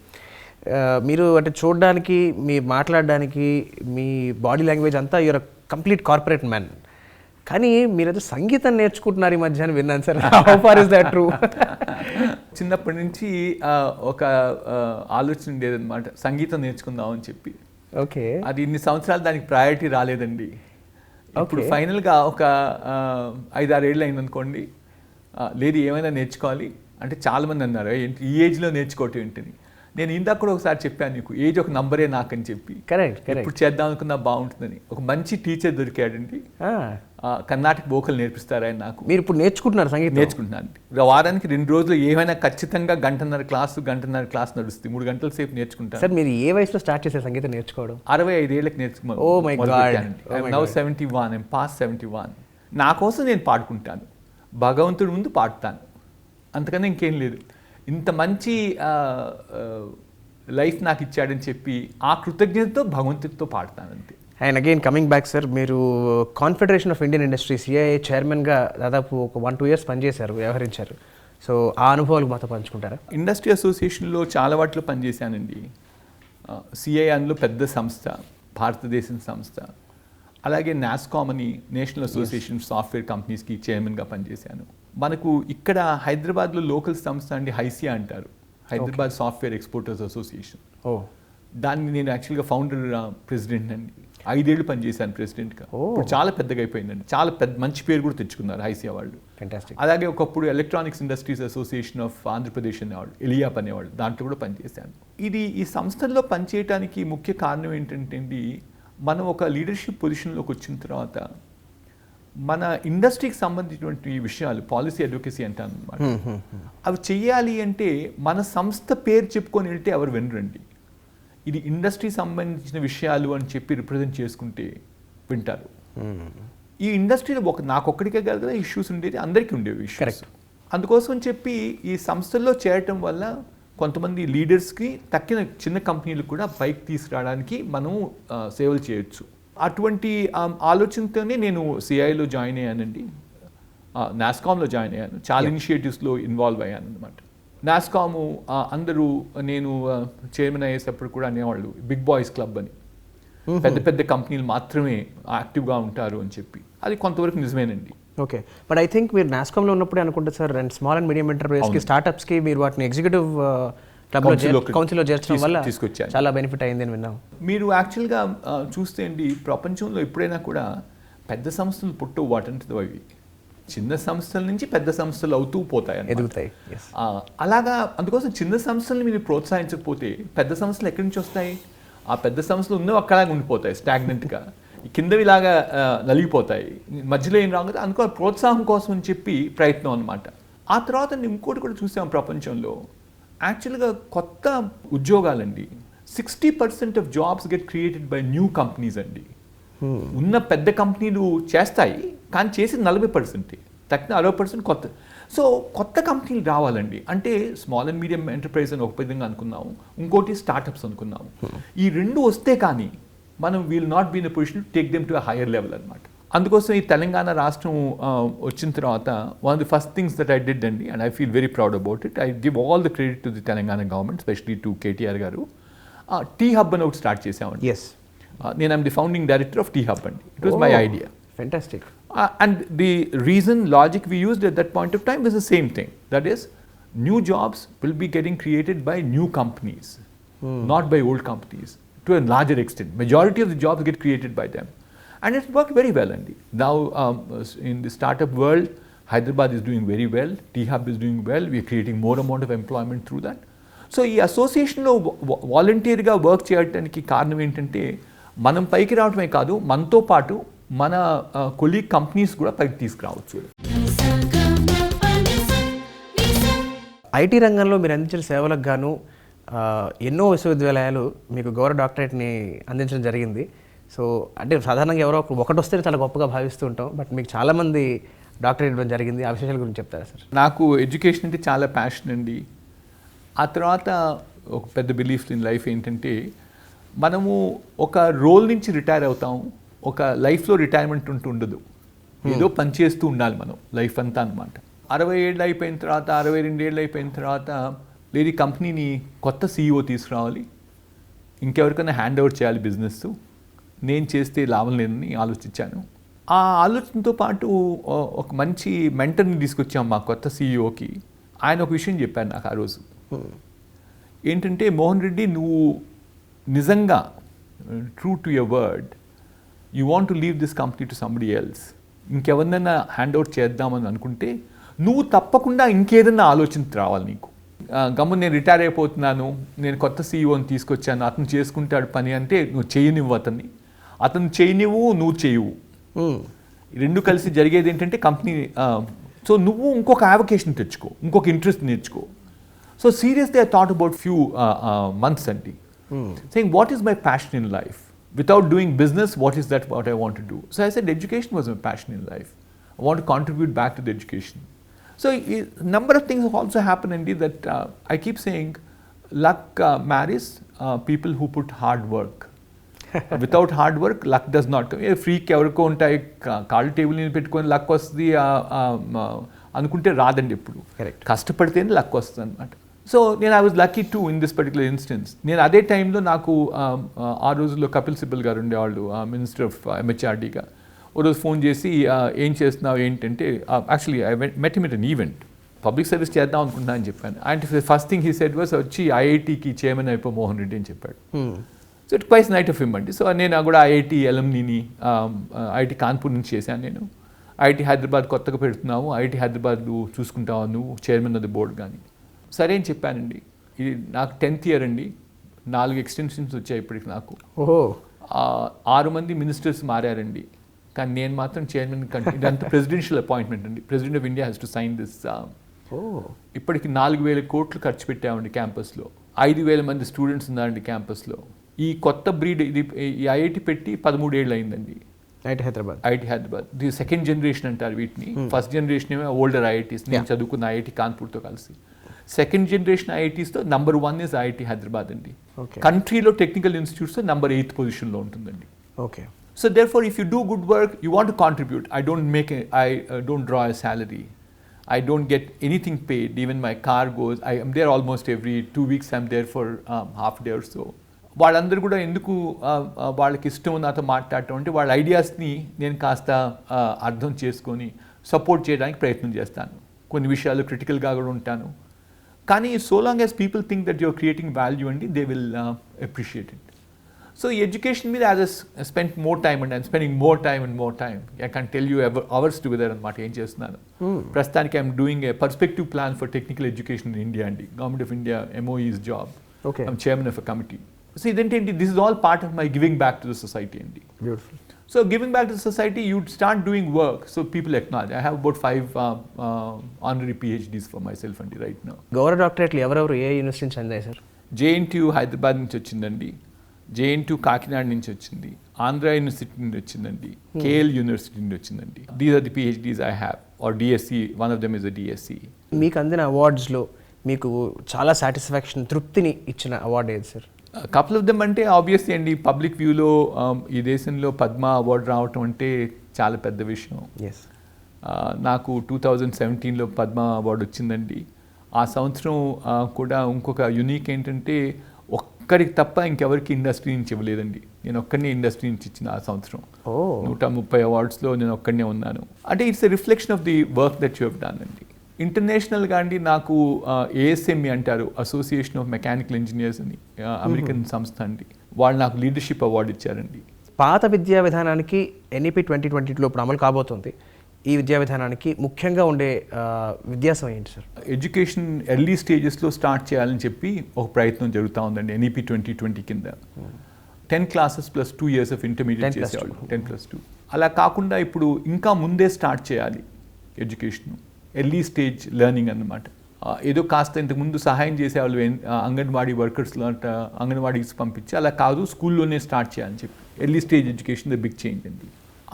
S1: మీరు అంటే చూడడానికి, మీ మాట్లాడడానికి, మీ బాడీ లాంగ్వేజ్ అంతా యూఆర్ కంప్లీట్ కార్పొరేట్ మ్యాన్. కానీ మీరైతే సంగీతం నేర్చుకుంటున్నారు ఈ మధ్య అని విన్నాను sir. How far is that true?
S2: చిన్నప్పటి నుంచి ఒక ఆలోచన ఉండేదన్నమాట, సంగీతం నేర్చుకుందాం అని చెప్పి.
S1: ఓకే.
S2: అది ఇన్ని సంవత్సరాలు దానికి ప్రయారిటీ రాలేదండి. ఇప్పుడు ఫైనల్గా ఒక 5-6 ఏళ్ళు అయిందనుకోండి, లేదు ఏమైనా నేర్చుకోవాలి అంటే చాలామంది అన్నారు, ఏంటి ఈ ఏజ్లో నేర్చుకోవటం ఏంటని. నేను ఇందాక కూడా ఒకసారి చెప్పాను నీకు, ఏజ్ ఒక నంబరే నాకని చెప్పి.
S1: కరెక్ట్.
S2: ఇప్పుడు చేద్దాం అనుకున్నా బాగుంటుందని. ఒక మంచి టీచర్ దొరికాడండి, కర్ణాటక వోకల్ నేర్పిస్తారు ఆయన నాకు.
S1: మీరు ఇప్పుడు నేర్చుకుంటున్నారు సంగీతం?
S2: నేర్చుకుంటున్నాను. వారానికి 2 రోజులు ఏమైనా ఖచ్చితంగా గంటన్నర క్లాస్ నడుస్తుంది. 3 గంటల సేపు నేర్చుకుంటాను.
S1: సార్ మీరు ఏ వయసులో స్టార్ట్ చేశారు సంగీతం నేర్చుకోవడం?
S2: 65 ఏళ్ళకి నేర్చుకున్నాను.
S1: Oh my god.
S2: Now 71, I'm past 71. నా కోసం నేను పాడుకుంటాను, భగవంతుడి ముందు పాడుతాను, అంతకన్నా ఇంకేం లేదు. ఇంత మంచి లైఫ్ నాకు ఇచ్చాడని చెప్పి ఆ కృతజ్ఞతతో భగవంతుడితో పాడుతాను అంతే.
S1: And again coming back sir, మీరు confederation of Indian industry CII చైర్మన్గా దాదాపు ఒక 1-2 years పనిచేశారు, వ్యవహరించారు. సో ఆ అనుభవాలు మాతో పంచుకుంటారా?
S2: ఇండస్ట్రీ అసోసియేషన్లో చాలా వాటిలో పనిచేశానండి. CII అందులో పెద్ద సంస్థ, భారతదేశం సంస్థ. అలాగే NASSCOM అని, నేషనల్ అసోసియేషన్ సాఫ్ట్వేర్ కంపెనీస్కి చైర్మన్గా పనిచేశాను. మనకు ఇక్కడ హైదరాబాద్లో లోకల్ సంస్థ అండి, హైసియా అంటారు, హైదరాబాద్ సాఫ్ట్వేర్ ఎక్స్పోర్టర్స్ అసోసియేషన్. దాన్ని నేను యాక్చువల్గా ఫౌండర్ ప్రెసిడెంట్ అండి. 5 ఏళ్ళు పనిచేశాను ప్రెసిడెంట్గా. ఇప్పుడు చాలా పెద్దగా అయిపోయిందండి, చాలా మంచి పేరు కూడా తెచ్చుకున్నారు హైసియా వాళ్ళు.
S1: ఫెంటాస్టిక్.
S2: అలాగే ఒకప్పుడు electronics industries association of Andhra Pradesh అనేవాళ్ళు, ఎలియాప్ అనేవాళ్ళు, దాంట్లో కూడా పనిచేశాను. ఈ సంస్థల్లో పనిచేయడానికి ముఖ్య కారణం ఏంటంటే అండి, మనం ఒక లీడర్షిప్ పొజిషన్లోకి వచ్చిన తర్వాత మన ఇండస్ట్రీకి సంబంధించినటువంటి విషయాలు, పాలసీ అడ్వొకేసీ అంటాను అనమాట, అవి చెయ్యాలి అంటే మన సంస్థ పేరు చెప్పుకొని వెళ్తే ఎవరు వినరండి. ఇది ఇండస్ట్రీ సంబంధించిన విషయాలు అని చెప్పి రిప్రజెంట్ చేసుకుంటే వింటారు. ఈ ఇండస్ట్రీలో నాకొక్కడికే కాదు కదా ఇష్యూస్ ఉండేది, అందరికీ ఉండేవి ఇష్యూస్. అందుకోసం చెప్పి ఈ సంస్థల్లో చేరటం వల్ల కొంతమంది లీడర్స్కి తక్కిన చిన్న కంపెనీలు కూడా పైకి తీసుకురావడానికి మనం సేవలు చేయొచ్చు. అటువంటి ఆలోచనతోనే నేను CIIలో జాయిన్ అయ్యానండి. నాస్కామ్లో జాయిన్ అయ్యాను. చాలా ఇనిషియేటివ్స్లో ఇన్వాల్వ్ అయ్యాను అనమాట. నాస్కాము అందరూ నేను చైర్మన్ అయ్యేటప్పుడు కూడా అనేవాళ్ళు బిగ్ బాయ్స్ క్లబ్ అని, పెద్ద పెద్ద కంపెనీలు మాత్రమే యాక్టివ్గా ఉంటారు అని చెప్పి. అది కొంతవరకు నిజమేనండి.
S1: ఓకే, బట్ ఐ థింక్ మీరు నాస్కామ్లో ఉన్నప్పుడే అనుకుంటా sir, and small and medium ఎంటర్ప్రైజెస్కి స్టార్ట్అప్స్కి మీరు వాటిని ఎగ్జిక్యూటివ్ కౌన్సిల్లో చేర్చడం వల్ల
S2: తీసుకొచ్చాను,
S1: చాలా బెనిఫిట్ అయింది అని విన్నాం.
S2: మీరు యాక్చువల్గా చూస్తే అండి, ప్రపంచంలో ఎప్పుడైనా కూడా పెద్ద సంస్థలు పుట్టవు, వాటంటే అవి చిన్న సంస్థల నుంచి పెద్ద సంస్థలు అవుతూ పోతాయి,
S1: ఎదుగుతాయి.
S2: అలాగా అందుకోసం చిన్న సంస్థలను మీరు ప్రోత్సహించకపోతే పెద్ద సంస్థలు ఎక్కడి నుంచి వస్తాయి? ఆ పెద్ద సంస్థలు ఉన్నవి అక్కలాగా ఉండిపోతాయి స్టాగ్నెంట్గా, కిందవిలాగా నలిగిపోతాయి, మధ్యలో ఏం రాదు. అందుకో ప్రోత్సాహం కోసం అని చెప్పి ప్రయత్నం అనమాట. ఆ తర్వాత ఇంకోటి కూడా చూసాం ప్రపంచంలో, యాక్చువల్గా కొత్త ఉద్యోగాలండి 60% of jobs get created by new companies అండి. ఉన్న పెద్ద కంపెనీలు చేస్తాయి, కానీ చేసి 40%, తక్కిన 60% కొత్త. సో కొత్త కంపెనీలు రావాలండి అంటే స్మాల్ అండ్ మీడియం ఎంటర్ప్రైజ్ అని ఒక విధంగా అనుకున్నాము, ఇంకోటి స్టార్టప్స్ అనుకున్నాము. ఈ రెండు వస్తే కానీ మనం will not be in a position to take them to a higher level అనమాట. అందుకోసం ఈ తెలంగాణ రాష్ట్రం వచ్చిన తర్వాత one of the first things that I did అండి, and I feel very proud about it, I give all the credit to the Telangana government, specially to KTR గారు. T hub అని ఒకటి స్టార్ట్ చేసామండి. నేను I'm the founding director of T hub అండి. It was my idea.
S1: Fantastic.
S2: And the reason, logic we used at that point of time was the same thing. That is, new jobs will be getting created by new companies, not by old companies, to a larger extent. Majority of the jobs get created by them. And it's worked very well. And now, in the startup world, Hyderabad is doing very well. T-Hub is doing well. We are creating more amount of employment through that. So, ఈ అసోసియేషన్లో వాలంటీర్గా work చేయడానికి కారణం ఏంటంటే, మనం పైకి రావడమే కాదు, మనతో పాటు మన కొలీగ్ కంపెనీస్ కూడా పైకి తీసుకురావచ్చు.
S1: ఐటీ రంగంలో మీరు అందించిన సేవలకు గాను ఎన్నో విశ్వవిద్యాలయాలు మీకు గౌరవ డాక్టరేట్ని అందించడం జరిగింది. సో అంటే సాధారణంగా ఎవరో ఒకటి వస్తే చాలా గొప్పగా భావిస్తూ ఉంటాం, బట్ మీకు చాలామంది డాక్టరేట్ ఇవ్వడం జరిగింది. ఆ విశేషాల గురించి చెప్తారా సార్?
S2: నాకు ఎడ్యుకేషన్ అంటే చాలా ప్యాషన్ అండి. ఆ తర్వాత ఒక పెద్ద బిలీఫ్ ఇన్ లైఫ్ ఏంటంటే, మనము ఒక రోల్ నుంచి రిటైర్ అవుతాం, ఒక లైఫ్లో రిటైర్మెంట్ ఉండదు, ఏదో పని చేస్తూ ఉండాలి మనం లైఫ్ అంతా అనమాట. 60 ఏళ్ళు అయిపోయిన తర్వాత, 62 ఏళ్ళు అయిపోయిన తర్వాత, లేదు ఈ కంపెనీని కొత్త CEO తీసుకురావాలి, ఇంకెవరికైనా హ్యాండ్ ఓవర్ చేయాలి బిజినెస్, నేను చేస్తే లాభం లేదని ఆలోచించాను. ఆ ఆలోచనతో పాటు ఒక మంచి మెంటర్ని తీసుకొచ్చాం మా కొత్త CEOకి. ఆయన ఒక విషయం చెప్పారు నాకు ఆ రోజు. ఏంటంటే, మోహన్ రెడ్డి, నువ్వు నిజంగా true to your word, you want to leave this company to somebody else, ఇంకెవరినైనా హ్యాండ్ అవుట్ చేద్దామని అనుకుంటే నువ్వు తప్పకుండా ఇంకేదన్నా ఆలోచన రావాలి నీకు. గమ్ము నేను రిటైర్ అయిపోతున్నాను, నేను కొత్త CEOని తీసుకొచ్చాను, అతను చేసుకుంటాడు పని అంటే నువ్వు చేయనివ్వు అతన్ని, అతను చేయనివ్వు, నువ్వు చేయవు, రెండు కలిసి జరిగేది ఏంటంటే కంపెనీ. సో నువ్వు ఇంకొక అవకేషన్ తెచ్చుకో, ఇంకొక ఇంట్రెస్ట్ నేర్చుకో. So seriously I thought about few months అండి, saying what is my passion in life? Without doing business, what is that what I want to do? So I said education was my passion in life. I want to contribute back to the education. So a number of things have also happened indeed that I keep saying luck marries people who put hard work. Without hard work, luck does not come. A freak ఎవరికో ఉంటాయి, call table మీద పెట్టుకొని luck వస్తుంది అనుకుంటే రాదండి ఎప్పుడు. కష్టపడితేనే luck వస్తుంది అనమాట. సో నేను I was lucky two in this particular instance. నేను అదే టైంలో నాకు ఆ రోజుల్లో కపిల్ సిబల్ గారు ఉండేవాళ్ళు, మినిస్టర్ ఆఫ్ MHRDగా. ఓ రోజు ఫోన్ చేసి ఏం చేస్తున్నావు ఏంటంటే, actually I met him at an event, public service చేద్దాం అనుకుంటున్నా అని చెప్పాను. అంటే first thing he said was, వచ్చి IITకి చైర్మన్ అయిపో మోహన్ రెడ్డి అని చెప్పాడు. So it quite nice of him అండి. సో నేను కూడా IIT ఎలమ్నీని IIT కాన్పూర్ నుంచి చేశాను నేను. IIT హైదరాబాద్ కొత్తగా పెడుతున్నాము, IIT హైదరాబాద్ చూసుకుంటావు నువ్వు, చైర్మన్ ఆఫ్ ది బోర్డ్ కానీ. సరే అని చెప్పానండి. ఇది నాకు 10th ఇయర్ అండి, 4 ఎక్స్టెన్షన్స్ వచ్చాయి ఇప్పటికి నాకు. 6 మంది మినిస్టర్స్ మారారండి, కానీ నేను మాత్రం చైర్మన్ కంటే. ఇదంతా ప్రెసిడెన్షియల్ అపాయింట్మెంట్ అండి. President of India has to sign this. ఇప్పటికి 4,000 కోట్లు ఖర్చు పెట్టామండి క్యాంపస్లో. 5,000 మంది స్టూడెంట్స్ ఉన్నారండి క్యాంపస్లో. ఈ కొత్త బ్రీడ్ ఇది ఈ IIT పెట్టి 13 ఏళ్ళు అయిందండి.
S1: IIT Hyderabad
S2: the second generation అంటారు వీటిని. ఫస్ట్ జనరేషన్ ఏమో ఓల్డర్ IITs, నేను చదువుకున్న IIT కాన్పూర్తో కలిసి. సెకండ్ జనరేషన్ IITస్తో నెంబర్ 1 is IIT హైదరాబాద్ అండి. కంట్రీలో టెక్నికల్ ఇన్స్టిట్యూట్స్తో నెంబర్ 8th పొజిషన్లో ఉంటుందండి.
S1: Okay.
S2: So therefore, if you do good work, you want to contribute. I don't draw a salary. I don't get anything paid. Even my car goes. I am there almost every 2 weeks. I'm there for half a day or so. వాళ్ళందరూ కూడా ఎందుకు వాళ్ళకి ఇష్టం నాతో మాట్లాడటం అంటే వాళ్ళ ఐడియాస్ని నేను కాస్త అర్థం చేసుకొని సపోర్ట్ చేయడానికి ప్రయత్నం చేస్తాను. కొన్ని విషయాలు క్రిటికల్గా కూడా ఉంటాను. కానీ so long as people think that your creating value అండి, they will appreciate it. So ఈ ఎడ్యుకేషన్ మీద as a spend more time and I'm spending more time. I can tell you hours together అనమాట ఏం చేస్తున్నాను. ప్రస్తుతానికి I'm doing a perspective plan for technical education in India అండి. Government of India MOE's job. I'm chairman of a committee. So ఇదేంటండి, this is all part of my giving back to the society అండి.
S1: Beautiful.
S2: So giving back to the society, you'd start doing work, so people acknowledge. I have about 5 honorary PhDs for myself and right now.
S1: గౌరవ డాక్టరేట్లు ఎవరెవరు ఏ university నుంచి అందాయి sir?
S2: JNTU Hyderabad నుంచి వచ్చిందండి, JNTU Kakinada నుంచి వచ్చింది, Andhra university నుండి వచ్చిందండి, KL యూనివర్సిటీ నుండి వచ్చిందండి. These are the PhDs I have, or DSc, one of them is a DSc.
S1: మీకు అందిన అవార్డ్స్లో మీకు చాలా సాటిస్ఫాక్షన్, తృప్తిని ఇచ్చిన అవార్డు ఏది సార్?
S2: కపుల్ ఆఫ్ దెమ్ అంటే ఆబ్వియస్లీ అండి, పబ్లిక్ వ్యూలో ఈ దేశంలో పద్మ అవార్డు రావటం అంటే చాలా పెద్ద విషయం.
S1: ఎస్.
S2: నాకు 2017లో పద్మ అవార్డు వచ్చిందండి. ఆ సంవత్సరం కూడా ఇంకొక యునీక్ ఏంటంటే ఒక్కరికి తప్ప ఇంకెవరికి ఇండస్ట్రీ నుంచి ఇవ్వలేదండి. నేను ఒక్కడినే ఇండస్ట్రీ నుంచి ఇచ్చిన ఆ సంవత్సరం. 130 అవార్డ్స్లో నేను ఒక్కడనే ఉన్నాను. అంటే it's a reflection of the work that you have done అండి. ఇంటర్నేషనల్గా అండి నాకు ASME అంటారు, అసోసియేషన్ ఆఫ్ మెకానికల్ ఇంజనీర్స్ అని, అమెరికన్ సంస్థ అండి. వాళ్ళు నాకు లీడర్షిప్ అవార్డు ఇచ్చారండి.
S1: పాత విద్యా విధానానికి NEP 2022లో ఇప్పుడు అమలు కాబోతుంది. ఈ విద్యా విధానానికి ముఖ్యంగా ఉండే వ్యత్యాసం ఏంటి సార్?
S2: ఎడ్యుకేషన్ ఎర్లీ స్టేజెస్లో స్టార్ట్ చేయాలని చెప్పి ఒక ప్రయత్నం జరుగుతూ ఉందండి. NEP 2020 కింద 10 classes plus 2 years of intermediate చేసేవాళ్ళు, 10+2. అలా కాకుండా ఇప్పుడు ఇంకా ముందే స్టార్ట్ చేయాలి ఎడ్యుకేషన్, ఎర్లీ స్టేజ్ లెర్నింగ్ అన్నమాట. ఏదో కాస్త ఇంతకుముందు సహాయం చేసేవాళ్ళు అంగన్వాడీ వర్కర్స్లో అంట, అంగన్వాడీకి పంపించి, అలా కాదు స్కూల్లోనే స్టార్ట్ చేయాలని చెప్పి early stage education the big change అండి.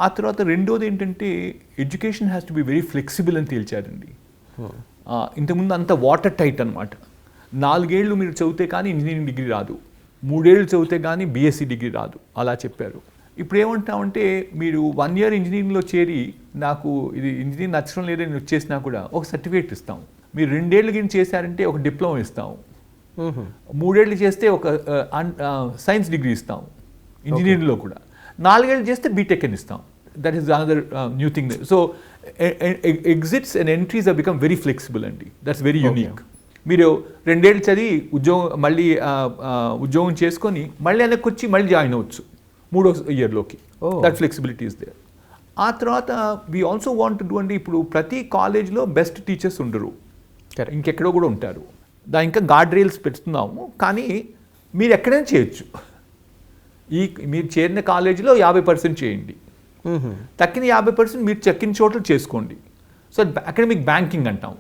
S2: ఆ తర్వాత రెండోది ఏంటంటే education has to be very flexible అని తేల్చారండి. ఇంతకుముందు అంతా వాటర్ టైట్ అనమాట. 4 ఏళ్ళు మీరు చదివితే కానీ ఇంజనీరింగ్ డిగ్రీ రాదు, 3 ఏళ్ళు చదివితే కానీ BSc డిగ్రీ రాదు, అలా చెప్పారు. ఇప్పుడు ఏమంటామంటే మీరు 1 year ఇంజనీరింగ్లో చేరి నాకు ఇది ఇంజనీరింగ్ నచ్చడం లేదని వచ్చేసినా కూడా ఒక సర్టిఫికేట్ ఇస్తాం. మీరు 2 ఏళ్ళు గిని చేశారంటే ఒక డిప్లొమా ఇస్తాం, 3 ఏళ్ళు చేస్తే ఒక సైన్స్ డిగ్రీ ఇస్తాం ఇంజనీరింగ్లో కూడా, 4 ఏళ్ళు చేస్తే బీటెక్ అని ఇస్తాం. That is another new thing. So exits and entries are become very flexible అండి. That's very unique. మీరు 2 ఏళ్ళు చదివి మళ్ళీ ఉద్యోగం చేసుకొని మళ్ళీ వెనక్కి వచ్చి మళ్ళీ జాయిన్ అవ్వచ్చు 3వ ఇయర్లోకి. That flexibility is there. ఆ తర్వాత we also want to do అండి, ఇప్పుడు ప్రతి కాలేజ్లో బెస్ట్ టీచర్స్ ఉండరు, ఇంకెక్కడో కూడా ఉంటారు. ఇంకా గార్డ్ రైల్స్ పెడుతున్నాము, కానీ మీరు ఎక్కడైనా చేయొచ్చు. మీరు చేరిన కాలేజీలో 50% చేయండి, తక్కిన 50% మీరు చెక్కిన చోట్ల చేసుకోండి. సో అకాడమిక్ బ్యాంకింగ్ అంటాం.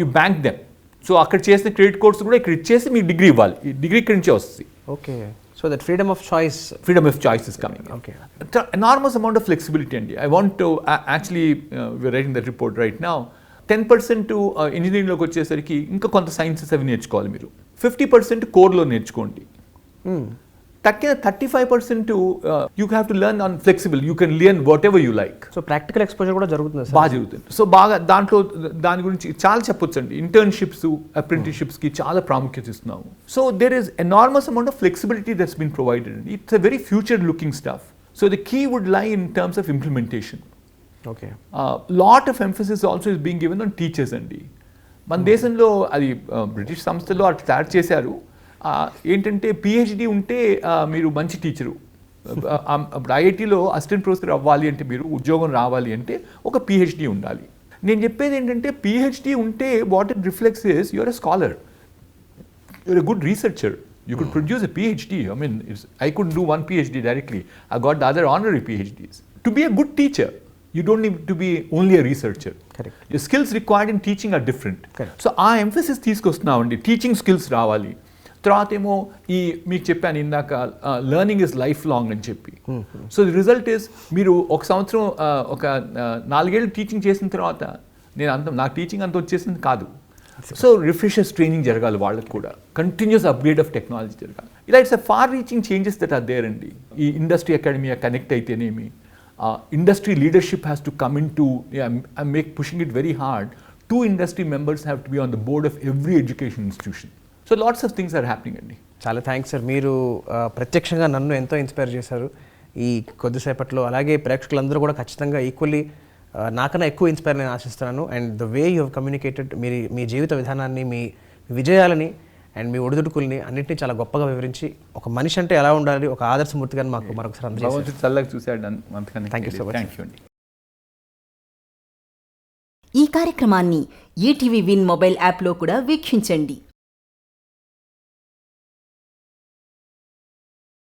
S2: You bank them. సో అక్కడ చేసిన క్రెడిట్ కోర్స్ కూడా ఇక్కడ ఇచ్చేసి మీకు డిగ్రీ ఇవ్వాలి. ఈ డిగ్రీ ఇక్కడి నుంచే వస్తుంది.
S1: Okay. So that freedom of choice is coming.
S2: Okay. Enormous amount of flexibility and I want to actually we're writing that report right now. 10% to engineering లోకి వచ్చేసరికి ఇంకా కొంత సైన్సెస్ అవి నేర్చుకోవాలి మీరు. 50% కోర్లో నేర్చుకోండి. తక్కిన 35% you have to learn on flexible. You can learn whatever you like.
S1: So practical exposure కూడా జరుగుతుంది సార్?
S2: బాగా జరుగుతుంది. సో బాగా దాంట్లో దాని గురించి చాలా చెప్పొచ్చు అండి. ఇంటర్న్షిప్స్, అప్రెంటిస్షిప్స్కి చాలా ప్రాముఖ్యత ఇస్తున్నాము. So there is enormous amount of flexibility that's been provided. It's a very future looking stuff. So the key would lie in terms of implementation.
S1: Okay.
S2: Lot of emphasis also is being given on teachers అండి. మన దేశంలో అది British సంస్థలో అట్లా తయారు చేశారు. ఏంటంటే PhD ఉంటే మీరు మంచి టీచరు. ఇప్పుడు IITలో అసిస్టెంట్ ప్రొఫెసర్ అవ్వాలి అంటే, మీరు ఉద్యోగం రావాలి అంటే ఒక PhD ఉండాలి. నేను చెప్పేది ఏంటంటే PhD ఉంటే what it reflects is you are a scholar, you are a good researcher. You could produce a PhD. I mean, I couldn't do one PhD directly. I got the other honorary PhDs. To be a good teacher, you don't need to be only a researcher.
S1: Correct.
S2: Your skills required in teaching are different.
S1: Correct.
S2: So our emphasis తీసుకొస్తున్నామండి, teaching skills రావాలి. తర్వాత ఏమో మీకు చెప్పాను ఇందాక learning is life long అని చెప్పి. So the result is మీరు ఒక సంవత్సరం ఒక 4 ఏళ్ళు టీచింగ్ చేసిన తర్వాత నాకు టీచింగ్ అంత వచ్చేసింది కాదు. సో రిఫ్రెషర్స్ ట్రైనింగ్ జరగాలి వాళ్ళకి కూడా, కంటిన్యూస్ అప్గ్రేడ్ ఆఫ్ టెక్నాలజీ జరగాలి. ఇలా it's far reaching changes that are there అండి. ఈ ఇండస్ట్రీ అకాడమీ కనెక్ట్ అయితేనేమి, industry leadership has to come in to make pushing it very hard. 2 industry members have to be on the board of every education institution. So lots of things are happening అండి.
S1: చాలా thanks sir. మీరు ప్రత్యక్షంగా నన్ను ఎంతో inspire చేశారు ఈ కొద్దిసేపట్లో. అలాగే ప్రేక్షకులందరూ కూడా ఖచ్చితంగా ఈక్వల్లీ నాకన్నా ఎక్కువ ఇన్స్పైర్ నేను ఆశిస్తున్నాను. And the way you have communicated, మీ జీవిత విధానాన్ని, మీ విజయాలని అండ్ మీ ఒడిదుడుకుల్ని అన్నింటినీ చాలా గొప్పగా వివరించి ఒక మనిషి అంటే ఎలా ఉండాలి, ఒక ఆదర్శమూర్తిగా మాకు మరొకసారి అందజేశారు.
S2: చల్లగా చూశాడు.
S1: Thank you so much.
S2: Thank you అండి.
S3: ఈ కార్యక్రమాన్ని ఈటీవీ విన్ మొబైల్ యాప్లో కూడా వీక్షించండి.